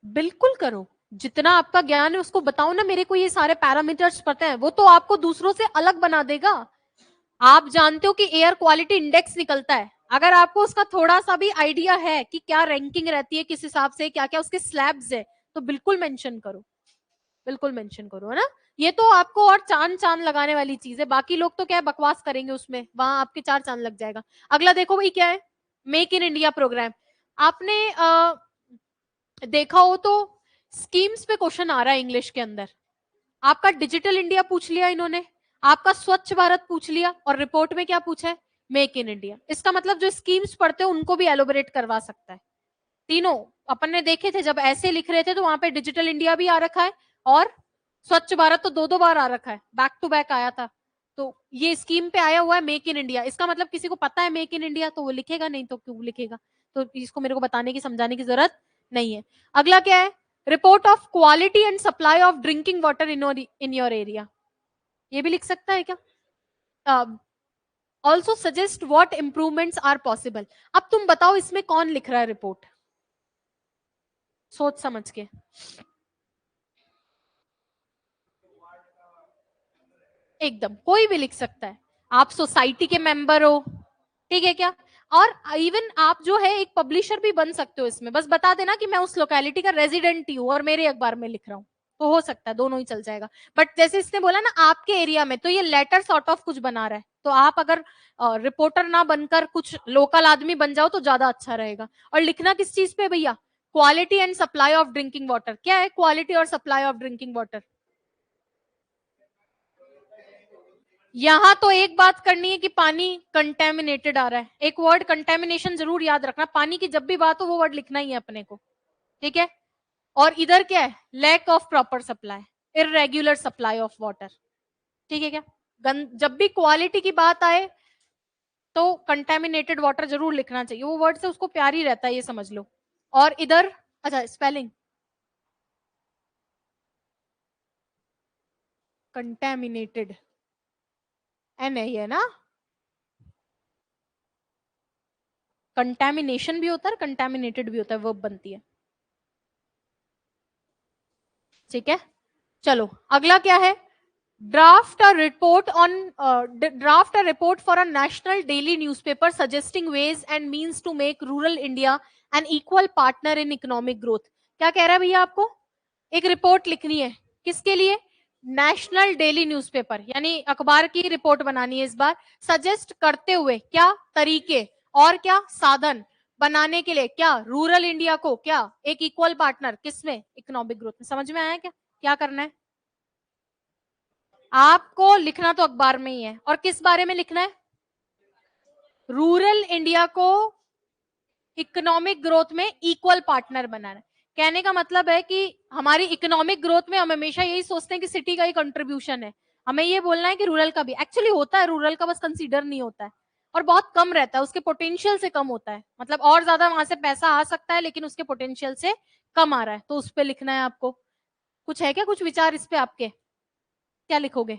बिल्कुल करो। जितना आपका ज्ञान है उसको बताओ ना, मेरे को ये सारे पैरामीटर्स पता है, वो तो आपको दूसरों से अलग बना देगा। आप जानते हो कि एयर क्वालिटी इंडेक्स निकलता है, अगर आपको उसका थोड़ा सा भी आइडिया है कि क्या रैंकिंग रहती है, किस हिसाब से, क्या क्या उसके स्लैब्स है, तो बिल्कुल मेंशन करो, बिल्कुल मेंशन करो, है ना। ये तो आपको और चांद चांद लगाने वाली चीज है, बाकी लोग तो क्या है, बकवास करेंगे उसमें, वहां आपके चार चांद लग जाएगा। अगला देखो भाई क्या है, मेक इन इंडिया प्रोग्राम। आपने देखा हो तो स्कीम्स पे क्वेश्चन आ रहा है इंग्लिश के अंदर। आपका डिजिटल इंडिया पूछ लिया इन्होंने, आपका स्वच्छ भारत पूछ लिया, और रिपोर्ट में क्या पूछा है? Make in India. इसका मतलब जो स्कीम्स पढ़ते हो उनको भी एलोबरेट करवा सकता है। तीनों अपन ने देखे थे, जब ऐसे लिख रहे थे तो वहां पे डिजिटल इंडिया भी आ रखा है, और स्वच्छ भारत तो दो दो बार आ रखा है, बैक टू बैक आया था। तो ये स्कीम पे आया हुआ है मेक इन इंडिया, इसका मतलब किसी को पता है मेक इन इंडिया तो वो लिखेगा, नहीं तो क्यों लिखेगा? तो इसको मेरे को बताने की, समझाने की जरूरत नहीं है। अगला क्या है? Report of quality and supply of drinking water in your area. ये भी लिख सकता है क्या? Also suggest what improvements are possible. अब तुम बताओ इसमें कौन लिख रहा है रिपोर्ट, सोच समझ के। एकदम कोई भी लिख सकता है, आप सोसाइटी के मेंबर हो, ठीक है क्या? और इवन आप जो है एक पब्लिशर भी बन सकते हो इसमें, बस बता देना कि मैं उस लोकेलिटी का रेजिडेंट ही हूँ और मेरे अखबार में लिख रहा हूँ, तो हो सकता है, दोनों ही चल जाएगा। बट जैसे इसने बोला ना आपके एरिया में, तो ये लेटर सॉर्ट ऑफ कुछ बना रहा है, तो आप अगर रिपोर्टर ना बनकर कुछ लोकल आदमी बन जाओ तो ज्यादा अच्छा रहेगा। और लिखना किस चीज पे भैया? Quality and supply of drinking water. क्या है क्वालिटी और सप्लाई ऑफ ड्रिंकिंग वाटर? यहां तो एक बात करनी है कि पानी कंटेमिनेटेड आ रहा है, एक वर्ड कंटेमिनेशन जरूर याद रखना, पानी की जब भी बात हो वो वर्ड लिखना ही है अपने को, ठीक है। और इधर क्या है? Lack of proper supply, irregular supply of water. ठीक है क्या? जब भी क्वालिटी की बात आए तो कंटेमिनेटेड वाटर जरूर लिखना चाहिए, वो वर्ड से उसको प्यार ही रहता है, ये समझ लो। और इधर अच्छा स्पेलिंग कंटेमिनेटेड एन है ना, कंटेमिनेशन भी होता है कंटेमिनेटेड भी होता है, वर्ब बनती है। ठीक है, चलो अगला क्या है? Draft a report on draft a report for a national daily newspaper suggesting ways and means to make rural India an equal partner in economic growth. क्या कह रहा है भैया आपको? एक रिपोर्ट लिखनी है, किसके लिए? नेशनल डेली न्यूज़पेपर यानी अखबार की रिपोर्ट बनानी है इस बार, सजेस्ट करते हुए क्या तरीके और क्या साधन बनाने के लिए, क्या रूरल इंडिया को क्या एक इक्वल पार्टनर किसमें? इकोनॉमिक ग्रोथ में। समझ में आया क्या क्या करना है? आपको लिखना तो अखबार में ही है, और किस बारे में लिखना है? रूरल इंडिया को इकोनॉमिक ग्रोथ में इक्वल पार्टनर बनाना है। कहने का मतलब है कि हमारी इकोनॉमिक ग्रोथ में हम हमेशा यही सोचते हैं कि सिटी का ही कंट्रीब्यूशन है, हमें ये बोलना है कि रूरल का भी एक्चुअली होता है, रूरल का बस कंसीडर नहीं होता है और बहुत कम रहता है, उसके पोटेंशियल से कम होता है, मतलब और ज्यादा वहां से पैसा आ सकता है लेकिन उसके पोटेंशियल से कम आ रहा है, तो उस पर लिखना है आपको। कुछ है क्या, कुछ विचार इस पे आपके? क्या लिखोगे?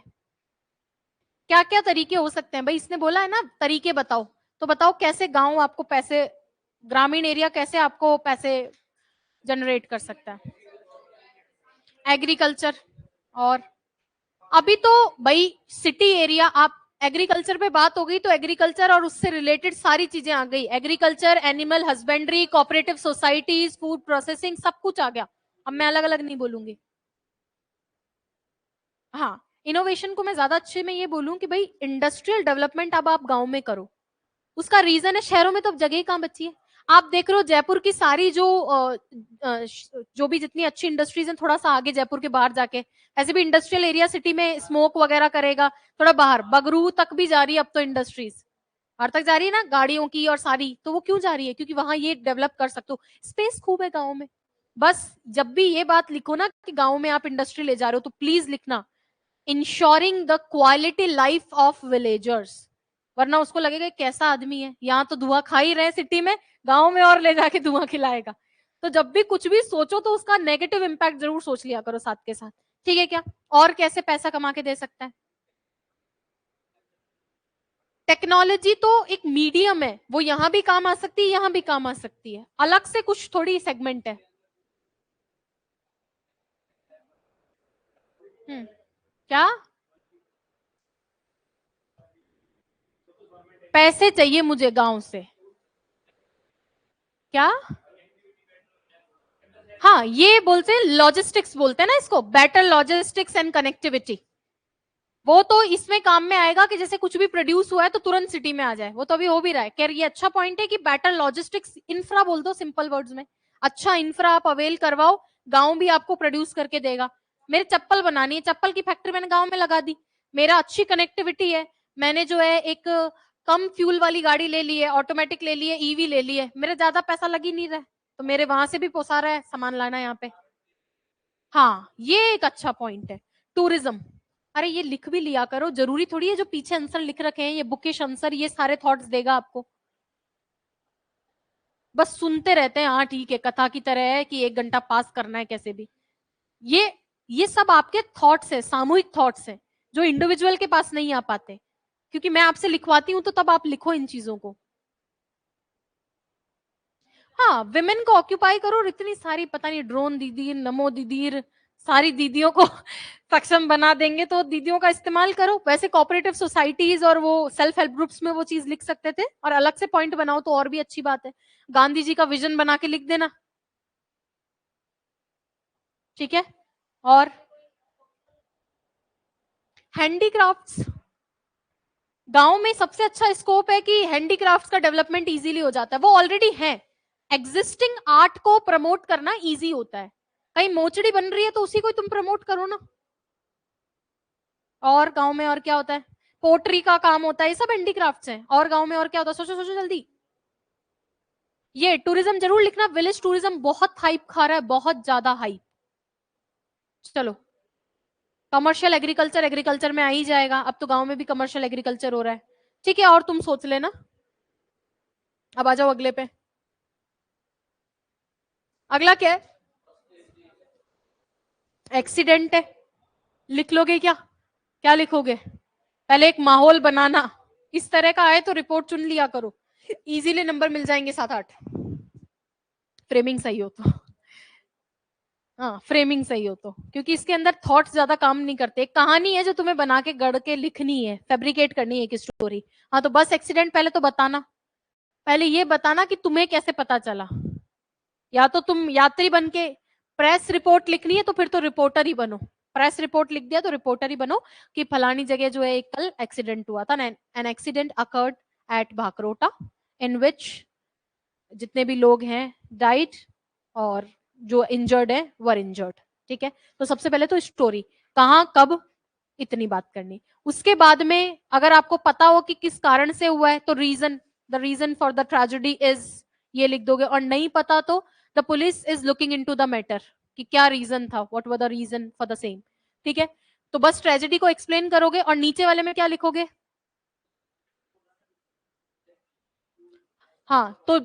क्या क्या तरीके हो सकते हैं भाई, इसने बोला है ना तरीके बताओ, तो बताओ कैसे गांव आपको पैसे, ग्रामीण एरिया कैसे आपको पैसे जनरेट कर सकता है? एग्रीकल्चर। और अभी तो भाई सिटी एरिया, आप एग्रीकल्चर पे बात हो गई तो एग्रीकल्चर और उससे रिलेटेड सारी चीजें आ गई, agriculture, animal husbandry, cooperative societies, food processing, सब कुछ आ गया। अब मैं अलग अलग नहीं बोलूंगी। हाँ, इनोवेशन को मैं ज्यादा अच्छे में ये बोलूं कि भाई इंडस्ट्रियल डेवलपमेंट अब आप गांव में करो। उसका रीजन है शहरों में तो अब जगह ही कहां बची है। आप देख रहे हो जयपुर की सारी जो भी जितनी अच्छी इंडस्ट्रीज हैं, थोड़ा सा आगे जयपुर के बाहर जाके, ऐसे भी इंडस्ट्रियल एरिया सिटी में स्मोक वगैरह करेगा, थोड़ा बाहर बगरू तक भी जा रही है अब तो इंडस्ट्रीज, बाहर तक जा रही है ना गाड़ियों की और सारी, तो वो क्यों जा रही है? क्योंकि वहां ये डेवलप कर सकते हो, स्पेस खूब है गाँव में। बस जब भी ये बात लिखो ना कि गाँव में आप इंडस्ट्री ले जा रहे हो, तो प्लीज लिखना ensuring the quality life of villagers, वरना उसको लगेगा कैसा आदमी है, यहाँ तो धुआं खा ही रहे सिटी में, गांव में और ले जाके धुआं खिलाएगा। तो जब भी कुछ भी सोचो तो उसका नेगेटिव इम्पैक्ट जरूर सोच लिया करो साथ के साथ। ठीक है क्या? और कैसे पैसा कमा के दे सकता है? टेक्नोलॉजी तो एक मीडियम है, वो यहां भी काम आ सकती है, यहां भी काम आ सकती है, अलग से कुछ थोड़ी सेगमेंट है। क्या? पैसे चाहिए मुझे गांव से? क्या? हाँ, ये बोलते हैं लॉजिस्टिक्स, बोलते हैं ना इसको, बेटर लॉजिस्टिक्स एंड कनेक्टिविटी। वो तो इसमें काम में आएगा कि जैसे कुछ भी प्रोड्यूस हुआ है तो तुरंत सिटी में आ जाए, वो तो अभी हो भी रहा है। खैर ये अच्छा पॉइंट है कि बेटर लॉजिस्टिक्स, इंफ्रा बोल दो सिंपल वर्ड्स में, अच्छा इंफ्रा आप अवेल करवाओ, गांव भी आपको प्रोड्यूस करके देगा। मेरे चप्पल बनानी है, चप्पल की फैक्ट्री मैंने गांव में लगा दी, मेरा अच्छी कनेक्टिविटी है, मैंने जो है एक कम फ्यूल वाली गाड़ी ले ली है, ऑटोमेटिक ले ली है, ईवी ले ली है, मेरा ज्यादा पैसा लग ही नहीं रहा है, तो मेरे वहां से भी पोसा रहा है सामान लाना यहाँ पे। हाँ, ये एक अच्छा पॉइंट है। टूरिज्म, अरे ये लिख भी लिया करो, जरूरी थोड़ी है जो पीछे आंसर लिख रखे हैं ये बुकिश आंसर ये सारे थॉट्स देगा आपको, बस सुनते रहते हैं, हाँ ठीक है कथा की तरह है कि 1 घंटा पास करना है कैसे भी। ये ये सब आपके थॉट्स है, सामूहिक थॉट्स है, जो इंडिविजुअल के पास नहीं आ पाते, क्योंकि मैं आपसे लिखवाती हूं तो तब आप लिखो इन चीजों को। हाँ, विमेन को ऑक्यूपाई करो, और इतनी सारी पता नहीं ड्रोन दीदी, नमो दीदी, सारी दीदियों को सक्षम बना देंगे, तो दीदियों का इस्तेमाल करो। वैसे कोऑपरेटिव सोसाइटीज और वो सेल्फ हेल्प ग्रुप्स में वो चीज लिख सकते थे, और अलग से पॉइंट बनाओ तो और भी अच्छी बात है, गांधी जी का विजन बना के लिख देना। ठीक है। और हैंडीक्राफ्ट्स, गांव में सबसे अच्छा स्कोप है कि हैंडीक्राफ्ट्स का डेवलपमेंट इजीली हो जाता है, वो ऑलरेडी है, एग्जिस्टिंग आर्ट को प्रमोट करना इजी होता है, कहीं मोचड़ी बन रही है तो उसी को तुम प्रमोट करो ना। और गांव में और क्या होता है? पोट्री का काम होता है, ये सब हैंडीक्राफ्ट्स हैं। और गांव में और क्या होता है? सोचो सोचो जल्दी। ये टूरिज्म जरूर लिखना, विलेज टूरिज्म बहुत हाइप खा रहा है, बहुत ज्यादा हाइप। चलो कमर्शियल एग्रीकल्चर, एग्रीकल्चर में आ ही जाएगा, अब तो गांव में भी कमर्शियल एग्रीकल्चर हो रहा है। ठीक है, और तुम सोच लेना। अब आ जाओ अगले पे। अगला क्या है? एक्सीडेंट है। लिख लोगे क्या? क्या लिखोगे? पहले एक माहौल बनाना, इस तरह का आए तो रिपोर्ट चुन लिया करो, इजीली नंबर मिल जाएंगे 7-8। फ्रेमिंग सही हो तो। हाँ, फ्रेमिंग सही हो तो, क्योंकि इसके अंदर थॉट्स ज्यादा काम नहीं करते। एक कहानी है जो तुम्हें बना के गढ़ के लिखनी है, फैब्रिकेट करनी है एक स्टोरी। हाँ, तो बस एक्सीडेंट पहले तो बताना, पहले ये बताना कि तुम्हें कैसे पता चला। या तो तुम यात्री बन के प्रेस रिपोर्ट लिखनी है तो फिर तो रिपोर्टर ही बनो, प्रेस रिपोर्ट लिख दिया तो रिपोर्टर ही बनो कि फलानी जगह जो है एक कल एक्सीडेंट हुआ था, एन एक्सीडेंट अकर्ड एट भाकरोटा इन विच जितने भी लोग हैं डाइड और जो इंजर्ड है वर इंजर्ड। ठीक है, तो सबसे पहले तो स्टोरी, कहां कब, इतनी बात करनी। उसके बाद में अगर आपको पता हो कि किस कारण से हुआ है तो reason, the reason for the tragedy is, ये लिख दोगे। और नहीं पता तो the police is looking into the matter, कि क्या रीजन था, what were the reason for the same. ठीक है, तो बस ट्रेजेडी को एक्सप्लेन करोगे। और नीचे वाले में क्या लिखोगे? हाँ, तो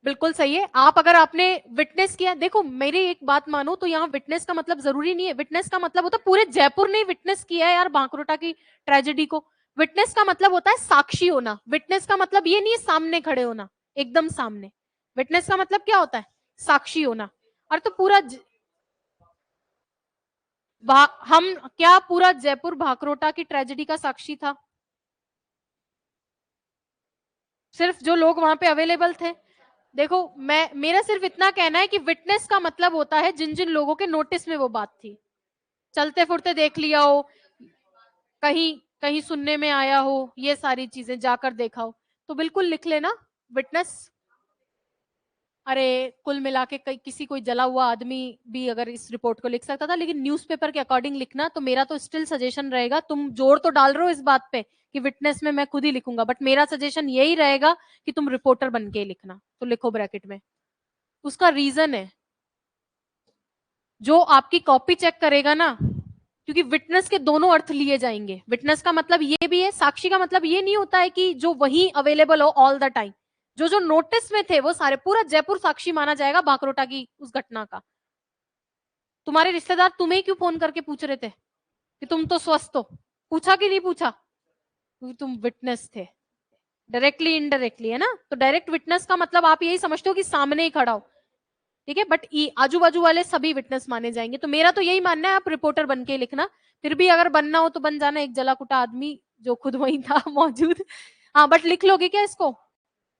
बिल्कुल सही है। आप अगर आपने विटनेस किया, देखो मेरी एक बात मानो तो यहाँ विटनेस का मतलब जरूरी नहीं है, विटनेस का मतलब होता है पूरे जयपुर ने विटनेस किया है यार बांकरोटा की ट्रेजेडी को। विटनेस का मतलब होता है साक्षी होना, विटनेस का मतलब ये नहीं है सामने खड़े होना, एकदम सामने। विटनेस का मतलब क्या होता है? साक्षी होना। और तो पूरा हम क्या पूरा जयपुर भाकरोटा की ट्रेजेडी का साक्षी था? सिर्फ जो लोग वहां पे अवेलेबल थे। देखो, मैं मेरा सिर्फ इतना कहना है कि विटनेस का मतलब होता है जिन जिन लोगों के नोटिस में वो बात थी, चलते फिरते देख लिया हो, कहीं कहीं सुनने में आया हो, ये सारी चीजें जाकर देखा हो, तो बिल्कुल लिख लेना विटनेस। अरे, कुल मिला के किसी कोई जला हुआ आदमी भी अगर इस रिपोर्ट को लिख सकता था, लेकिन न्यूज़पेपर के अकॉर्डिंग लिखना। तो मेरा तो स्टिल सजेशन रहेगा, तुम जोर तो डाल रहे हो इस बात पे कि विटनेस में मैं खुद ही लिखूंगा, बट मेरा सजेशन यही रहेगा कि तुम रिपोर्टर बन के लिखना। तो लिखो ब्रैकेट में। उसका रीजन है, जो आपकी कॉपी चेक करेगा ना, क्योंकि विटनेस के दोनों अर्थ लिए जाएंगे। विटनेस का मतलब ये भी है, साक्षी का मतलब ये नहीं होता है कि जो वही अवेलेबल हो ऑल द टाइम। जो जो नोटिस में थे वो सारे, पूरा जयपुर साक्षी माना जाएगा बाकरोटा की उस घटना का। तुम्हारे रिश्तेदार तुम्हें क्यों फोन करके पूछ रहे थे कि तुम तो स्वस्थ हो? पूछा कि नहीं पूछा? क्योंकि तुम विटनेस थे, डायरेक्टली इनडायरेक्टली, है ना। तो डायरेक्ट विटनेस का मतलब आप यही समझते हो कि सामने ही खड़ा हो। ठीक है, बट आजू बाजू वाले सभी विटनेस माने जाएंगे। तो मेरा तो यही मानना है, आप रिपोर्टर बन के लिखना। फिर भी अगर बनना हो तो बन जाना एक जला कुटा आदमी जो खुद वही था मौजूद। हाँ, बट लिख लोगे क्या इसको?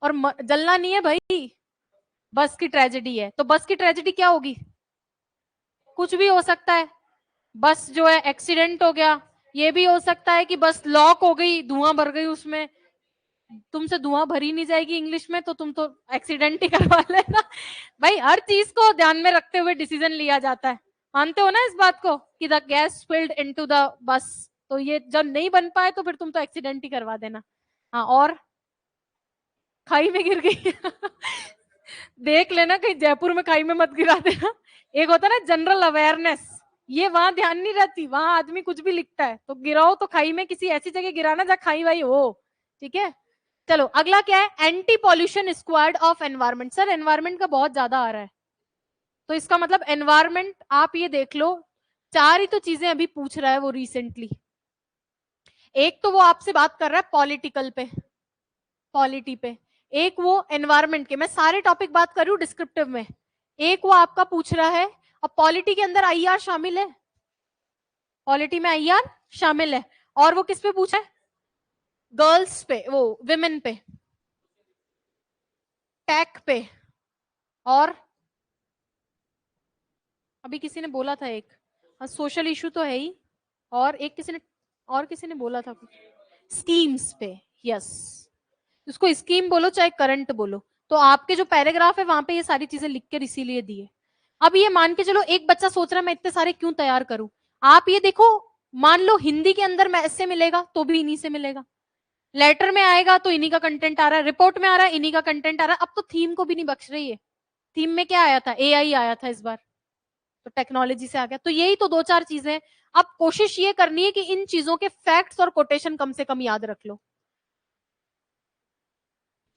और जलना नहीं है भाई, बस की ट्रेजेडी है तो बस की ट्रेजेडी क्या होगी? कुछ भी हो सकता है। बस जो है एक्सीडेंट हो गया, ये भी हो सकता है कि बस लॉक हो गई, धुआं भर गई उसमें। तुमसे धुआं भरी नहीं जाएगी इंग्लिश में, तो तुम तो एक्सीडेंट ही करवा लेना। भाई, हर चीज को ध्यान में रखते हुए डिसीजन लिया जाता है। मानते हो ना इस बात को कि the gas spilled into the bus? तो ये जब नहीं बन पाए तो फिर तुम तो एक्सीडेंट ही करवा देना। हाँ, और खाई में गिर गई। देख लेना कहीं जयपुर में खाई में मत गिरा देना। एक होता है ना जनरल अवेयरनेस, ये वहां ध्यान नहीं रहती, वहां आदमी कुछ भी लिखता है। तो गिराओ तो खाई में किसी ऐसी जगह गिराना जहाँ खाई वाई हो। ठीक है, चलो अगला क्या है? Anti pollution squad of environment. Sir, environment का बहुत ज्यादा आ रहा है, तो इसका मतलब एनवायरमेंट आप ये देख लो, चार ही तो चीजें अभी पूछ रहा है वो रिसेंटली। एक तो वो आपसे बात कर रहा है पॉलिटिकल पे, पॉलिटी पे। एक वो एनवायरमेंट के, मैं सारे टॉपिक बात कर रही हूँ डिस्क्रिप्टिव में। एक वो आपका पूछ रहा है, अब पॉलिटी के अंदर आईआर शामिल है, पॉलिटी में आईआर शामिल है। और वो किस पे पूछा है? गर्ल्स पे, वो विमेन पे, टैक पे, और अभी किसी ने बोला था एक, सोशल इशू तो है ही, और एक किसी ने, और किसी ने बोला था कुछ स्कीम्स पे। यस, उसको स्कीम बोलो चाहे करंट बोलो। तो आपके जो पैराग्राफ है वहां पे ये सारी चीजें लिख कर इसीलिए दिए। अब ये मान के चलो, एक बच्चा सोच रहा है मैं इतने सारे क्यों तैयार करूं। आप ये देखो, मान लो हिंदी के अंदर मैं ऐसे मिलेगा तो भी इन्हीं से मिलेगा, लेटर में आएगा तो इन्हीं का कंटेंट आ रहा है, रिपोर्ट में आ रहा है इन्हीं का कंटेंट आ रहा है। अब तो थीम को भी नहीं बख्श रही है। थीम में क्या आया था? एआई आया था इस बार, तो टेक्नोलॉजी से आ गया। तो यही तो दो चार चीजें, अब कोशिश ये करनी है कि इन चीजों के फैक्ट्स और कोटेशन कम से कम याद रख लो,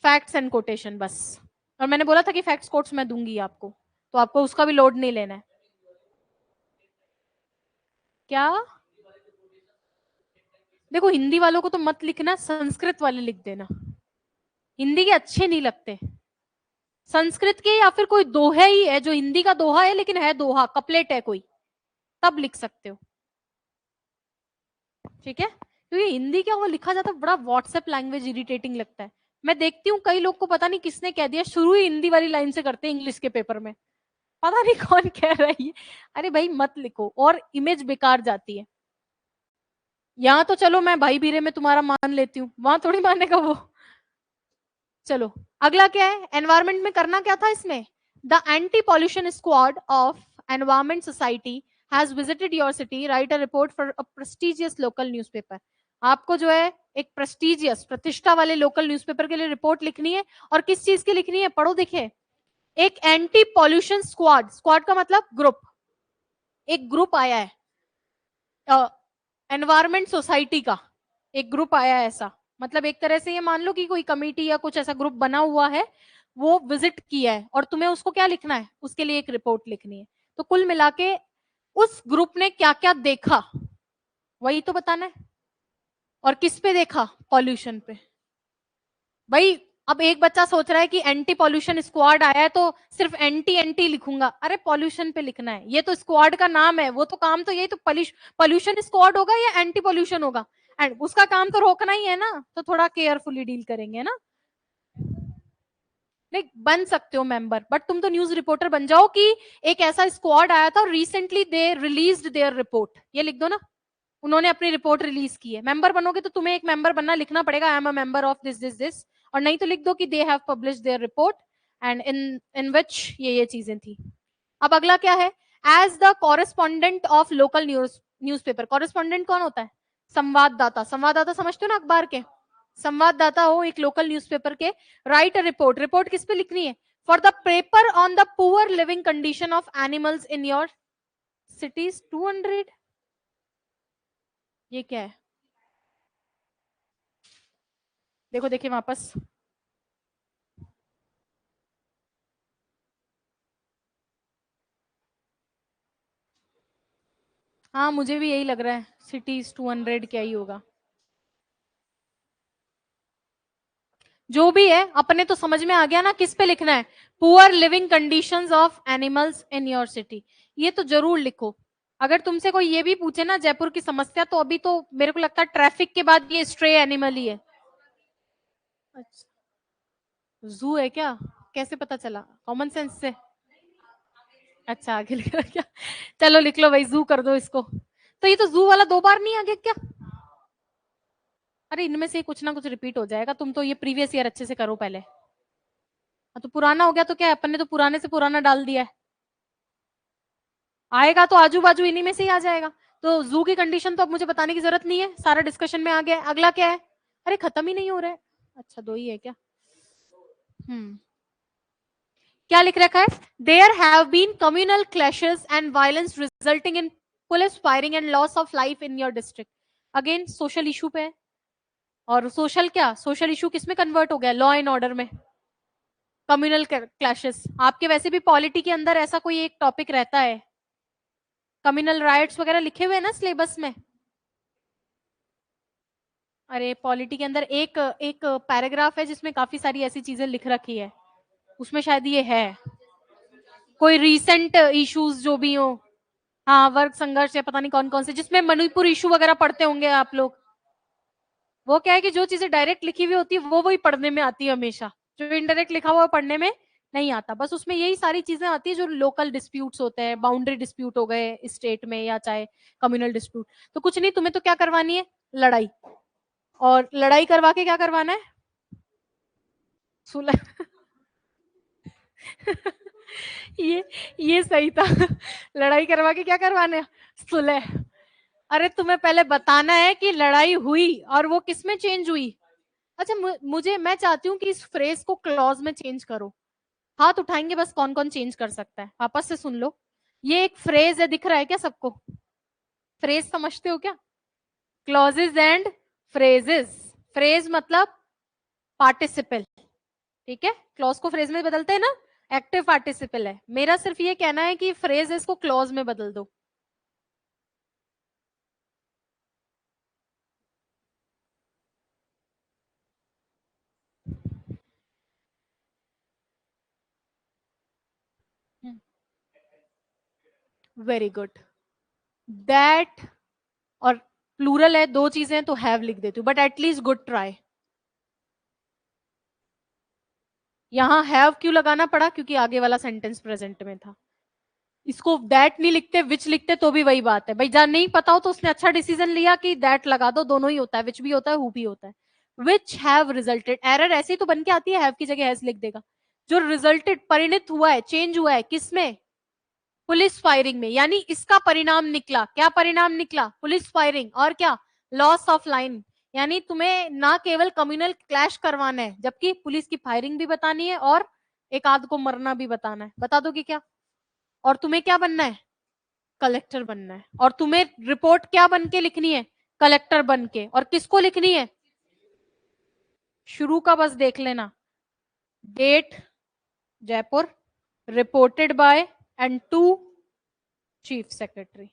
फैक्ट्स एंड कोटेशन बस। और मैंने बोला था कि फैक्ट्स कोट्स मैं दूंगी आपको, तो आपको उसका भी लोड नहीं लेना है। क्या? देखो हिंदी वालों को तो मत लिखना, संस्कृत वाले लिख देना, हिंदी के अच्छे नहीं लगते। संस्कृत के या फिर कोई दोहा ही है जो हिंदी का दोहा है लेकिन है दोहा, कपलेट है कोई, तब लिख सकते हो, ठीक है। क्योंकि हिंदी क्या वो लिखा जाता है बड़ा व्हाट्सएप लैंग्वेज इरिटेटिंग लगता है। मैं देखती हूँ कई लोग को पता नहीं किसने कह दिया शुरू ही हिंदी वाली लाइन से करते हैं इंग्लिश के पेपर में, पता नहीं कौन कह रहा है। अरे भाई मत लिखो और इमेज बेकार जाती है। यहाँ तो चलो मैं भाई भीरे में तुम्हारा मान लेती हूँ, वहां थोड़ी मानेगा वो। चलो अगला क्या है, एनवायरमेंट में करना क्या था इसमें, the anti pollution squad of environment society has visited your city, right a report for a prestigious local newspaper. आपको जो है एक प्रेस्टिजियस प्रतिष्ठा वाले लोकल न्यूज़पेपर के लिए रिपोर्ट लिखनी है, और किस चीज की लिखनी है पढ़ो, देखिए। एक एंटी पॉल्यूशन स्क्वाड, स्क्वाड का मतलब ग्रुप, एक ग्रुप आया है एनवायरमेंट सोसाइटी का, एक ग्रुप आया है ऐसा, मतलब एक तरह से ये मान लो कि कोई कमेटी या कुछ ऐसा ग्रुप बना हुआ है, वो विजिट किया है और तुम्हें उसको क्या लिखना है, उसके लिए एक रिपोर्ट लिखनी है। तो कुल मिला के उस ग्रुप ने क्या क्या देखा वही तो बताना है। और किस पे देखा, पॉल्यूशन पे। भाई अब एक बच्चा सोच रहा है कि एंटी पॉल्यूशन स्क्वाड आया है तो सिर्फ एंटी एंटी लिखूंगा, अरे पॉल्यूशन पे लिखना है, ये तो स्क्वाड का नाम है, वो तो काम तो यही तो पॉल्यूशन स्क्वाड होगा या एंटी पॉल्यूशन होगा, एंड उसका काम तो रोकना ही है ना, तो थोड़ा केयरफुली डील करेंगे ना। नहीं बन सकते हो मेंबर, बट तुम तो न्यूज रिपोर्टर बन जाओ कि एक ऐसा स्क्वाड आया था recently they released there report, ये लिख दो ना, उन्होंने अपनी रिपोर्ट रिलीज की है। मेंबर बनोगे तो तुम्हें एक मेंबर बनना, लिखना पड़ेगा I am a member of this this this, और नहीं तो लिख दो कि they have publish their report and in in which ये चीजें थी। अब अगला क्या है, as the correspondent of local newspaper, correspondent कौन होता है, संवाददाता, संवाददाता समझते हो ना अखबार के, संवाददाता हो एक लोकल न्यूज़पेपर के, राइट अ रिपोर्ट, रिपोर्ट किस पे लिखनी है, for the paper on the poor leaving condition of animals in your cities 200। ये क्या है, देखो देखिए वापस, हाँ मुझे भी यही लग रहा है, सिटीज 200 क्या ही होगा, जो भी है अपने तो समझ में आ गया ना किस पे लिखना है, poor leaving conditions of animals in your city, ये तो जरूर लिखो। अगर तुमसे कोई ये भी पूछे ना जयपुर की समस्या, तो अभी तो मेरे को लगता है ट्रैफिक के बाद ये स्ट्रे एनिमल ही है। अच्छा, जू है क्या, कैसे पता चला, कॉमन सेंस से, अच्छा आगे लिख रहा क्या, चलो लिख लो भाई जू कर दो इसको। तो ये तो जू वाला 2 बार नहीं आ गया क्या, अरे इनमें से कुछ ना कुछ रिपीट हो जाएगा, तुम तो ये प्रीवियस ईयर अच्छे से करो पहले। हाँ, तो पुराना हो गया तो क्या है, अपन ने तो पुराने से पुराना डाल दिया है, आएगा तो आजू बाजू इन्हीं में से ही आ जाएगा। तो जू की कंडीशन तो अब मुझे बताने की जरूरत नहीं है, सारा डिस्कशन में आ गया है। अगला क्या है, अरे खत्म ही नहीं हो रहा है, अच्छा 2 ही है क्या, क्या लिख रखा है, there have been communal clashes and violence resulting in police firing and loss of life in your district. Again social issue पे है, और सोशल क्या, सोशल इशू किस में कन्वर्ट हो गया, लॉ एंड ऑर्डर में, कम्युनल क्लैशेस। आपके वैसे भी पॉलिटी के अंदर ऐसा कोई एक टॉपिक रहता है, कम्युनल राइट्स वगैरह लिखे हुए हैं ना सिलेबस में। अरे पॉलिटी के अंदर एक एक पैराग्राफ है जिसमें काफी सारी ऐसी चीजें लिख रखी है, उसमें शायद ये है, कोई रीसेंट इश्यूज जो भी हो, हाँ वर्ग संघर्ष या पता नहीं कौन कौन से, जिसमें मणिपुर इशू वगैरह पढ़ते होंगे आप लोग। वो क्या है कि जो चीजें डायरेक्ट लिखी हुई होती है वो वही पढ़ने में आती है हमेशा, जो इनडायरेक्ट लिखा हुआ पढ़ने में नहीं आता, बस उसमें यही सारी चीजें आती है जो लोकल डिस्प्यूट्स होते हैं, बाउंड्री डिस्प्यूट हो गए स्टेट में या चाहे कम्युनल डिस्प्यूट। तो कुछ नहीं, तुम्हें तो क्या करवानी है, लड़ाई, और लड़ाई करवा के क्या करवाना है, सुलह। ये सही था, लड़ाई करवा के क्या करवाना है, सुलह। अरे तुम्हें पहले बताना है कि लड़ाई हुई और वो किस में चेंज हुई। अच्छा मुझे, मैं चाहती हूँ कि इस फ्रेज को क्लॉज में चेंज करो, हाथ उठाएंगे बस कौन कौन चेंज कर सकता है, वापस से सुन लो। ये एक फ्रेज है, दिख रहा है क्या सबको, फ्रेज समझते हो क्या? Clauses and phrases. फ्रेज मतलब पार्टिसिपल, ठीक है, क्लॉज को फ्रेज में बदलते हैं ना, एक्टिव पार्टिसिपल है। मेरा सिर्फ ये कहना है कि फ्रेज इसको क्लॉज में बदल दो। Very good. दैट और प्लूरल है, दो चीजें तो हैव लिख देती हूँ, बट एटलीस्ट गुड ट्राई। यहां हैव क्यों लगाना पड़ा? क्योंकि आगे वाला सेंटेंस प्रेजेंट में था। इसको दैट नहीं लिखते, विच लिखते तो भी वही बात है भाई। जहां नहीं पता हो तो उसने अच्छा डिसीजन लिया कि दैट लगा दो, दोनों ही होता है, विच भी होता है, हु भी होता है। विच हैव रिजल्टेड, एरर ऐसी तो बन के आती है, हैव की जगह हैज लिख देगा। जो रिजल्टेड, परिणित हुआ है, चेंज हुआ है, किसमें? पुलिस फायरिंग में। यानी इसका परिणाम निकला, क्या परिणाम निकला? पुलिस फायरिंग, और क्या? Loss of line. यानी तुम्हें ना केवल कम्युनल क्लैश करवाना है, जबकि पुलिस की फायरिंग भी बतानी है और एक आध को मरना भी बताना है। बता दोगे क्या? और तुम्हें क्या बनना है? कलेक्टर बनना है। और तुम्हें रिपोर्ट क्या बन के लिखनी है? कलेक्टर बन के। और किसको लिखनी है? शुरू का बस देख लेना, date Jaipur, reported by and to chief secretary.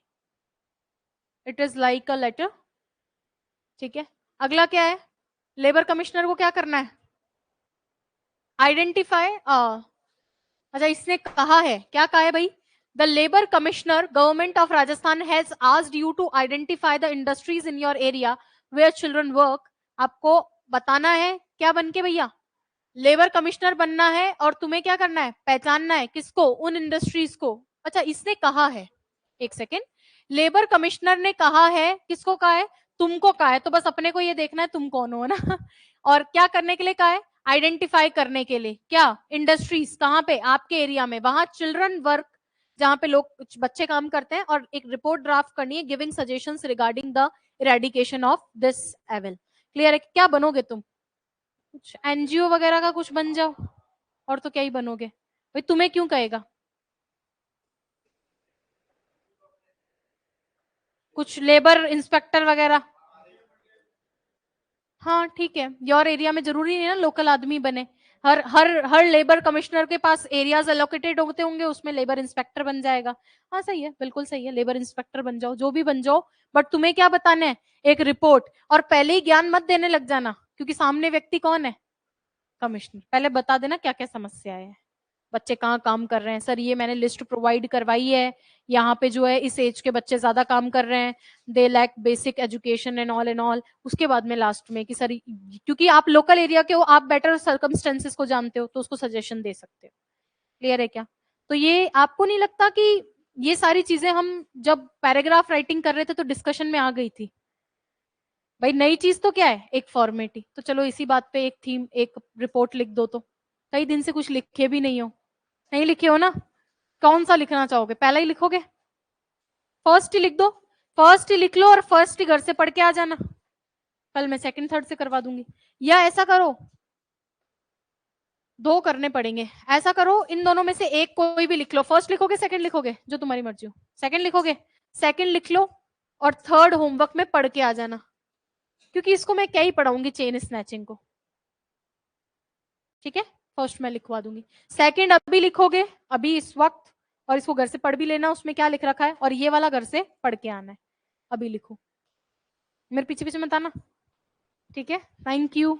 It is like a letter, ठीक है। अगला क्या है? लेबर कमिश्नर को क्या करना है? आइडेंटिफाई। अच्छा, इसने कहा है, क्या कहा है भाई? The labour commissioner government of Rajasthan has asked you to identify the industries in your area where children work. आपको बताना है क्या बन के भैया? लेबर कमिश्नर बनना है। और तुम्हें क्या करना है? पहचानना है, किसको? उन इंडस्ट्रीज को। अच्छा, इसने कहा है, एक सेकेंड, लेबर कमिश्नर ने कहा है, किसको कहा है? तुमको कहा है। तो बस अपने को ये देखना है तुम कौन हो ना। और क्या करने के लिए कहा है? आइडेंटिफाई करने के लिए। क्या? इंडस्ट्रीज कहाँ पे? आपके एरिया में, वहां चिल्ड्रन वर्क, जहां पे लोग, बच्चे काम करते हैं। और एक रिपोर्ट ड्राफ्ट करनी है, giving suggestions regarding the eradication of this evil. Clear है? क्या बनोगे तुम? कुछ एनजीओ वगैरह का कुछ बन जाओ, और तो क्या ही बनोगे भाई। तुम्हें क्यों कहेगा? कुछ लेबर इंस्पेक्टर वगैरह। हाँ ठीक है, योर एरिया में जरूरी नहीं है ना लोकल आदमी बने। हर हर हर लेबर कमिश्नर के पास एरियाज एलोकेटेड होते होंगे, उसमें लेबर इंस्पेक्टर बन जाएगा। हाँ सही है, बिल्कुल सही है, लेबर इंस्पेक्टर बन जाओ, जो भी बन जाओ। बट तुम्हें क्या बताना है? एक रिपोर्ट। और पहले ही ज्ञान मत देने लग जाना, क्योंकि सामने व्यक्ति कौन है? कमिश्नर। पहले बता देना क्या क्या समस्या है, बच्चे कहाँ काम कर रहे हैं। सर ये मैंने लिस्ट प्रोवाइड करवाई है, यहाँ पे जो है इस एज के बच्चे ज्यादा काम कर रहे हैं, they lack basic education and all. उसके बाद में लास्ट में कि सर, क्योंकि आप लोकल एरिया के हो, आप बेटर सर्कमस्टेंसेस को जानते हो, तो उसको सजेशन दे सकते हो। क्लियर है क्या? तो ये आपको नहीं लगता कि ये सारी चीजें हम जब पैराग्राफ राइटिंग कर रहे थे तो डिस्कशन में आ गई थी? भाई नई चीज तो क्या है? एक फॉर्मेटी। तो चलो इसी बात पे एक थीम, एक रिपोर्ट लिख दो। तो कई दिन से कुछ लिखे भी नहीं हो, नहीं लिखे हो ना? कौन सा लिखना चाहोगे? पहला ही लिखोगे? फर्स्ट ही लिख दो, फर्स्ट ही लिख लो, और फर्स्ट ही घर से पढ़ के आ जाना। कल मैं सेकंड थर्ड से करवा दूंगी। या ऐसा करो, दो करने पड़ेंगे। ऐसा करो, इन दोनों में से एक कोई भी लिख लो। फर्स्ट लिखोगे, सेकंड लिखोगे, जो तुम्हारी मर्जी हो। सेकंड लिखोगे, सेकंड लिख लो, और थर्ड होमवर्क में पढ़ के आ जाना, क्योंकि इसको मैं क्या ही पढ़ाऊंगी, चेन स्नैचिंग को। ठीक है, फर्स्ट मैं लिखवा दूंगी, सेकंड अभी लिखोगे, अभी इस वक्त। और इसको घर से पढ़ भी लेना, उसमें क्या लिख रखा है, और ये वाला घर से पढ़ के आना है। अभी लिखो, मेरे पीछे पीछे मत आना। ठीक है, थैंक यू।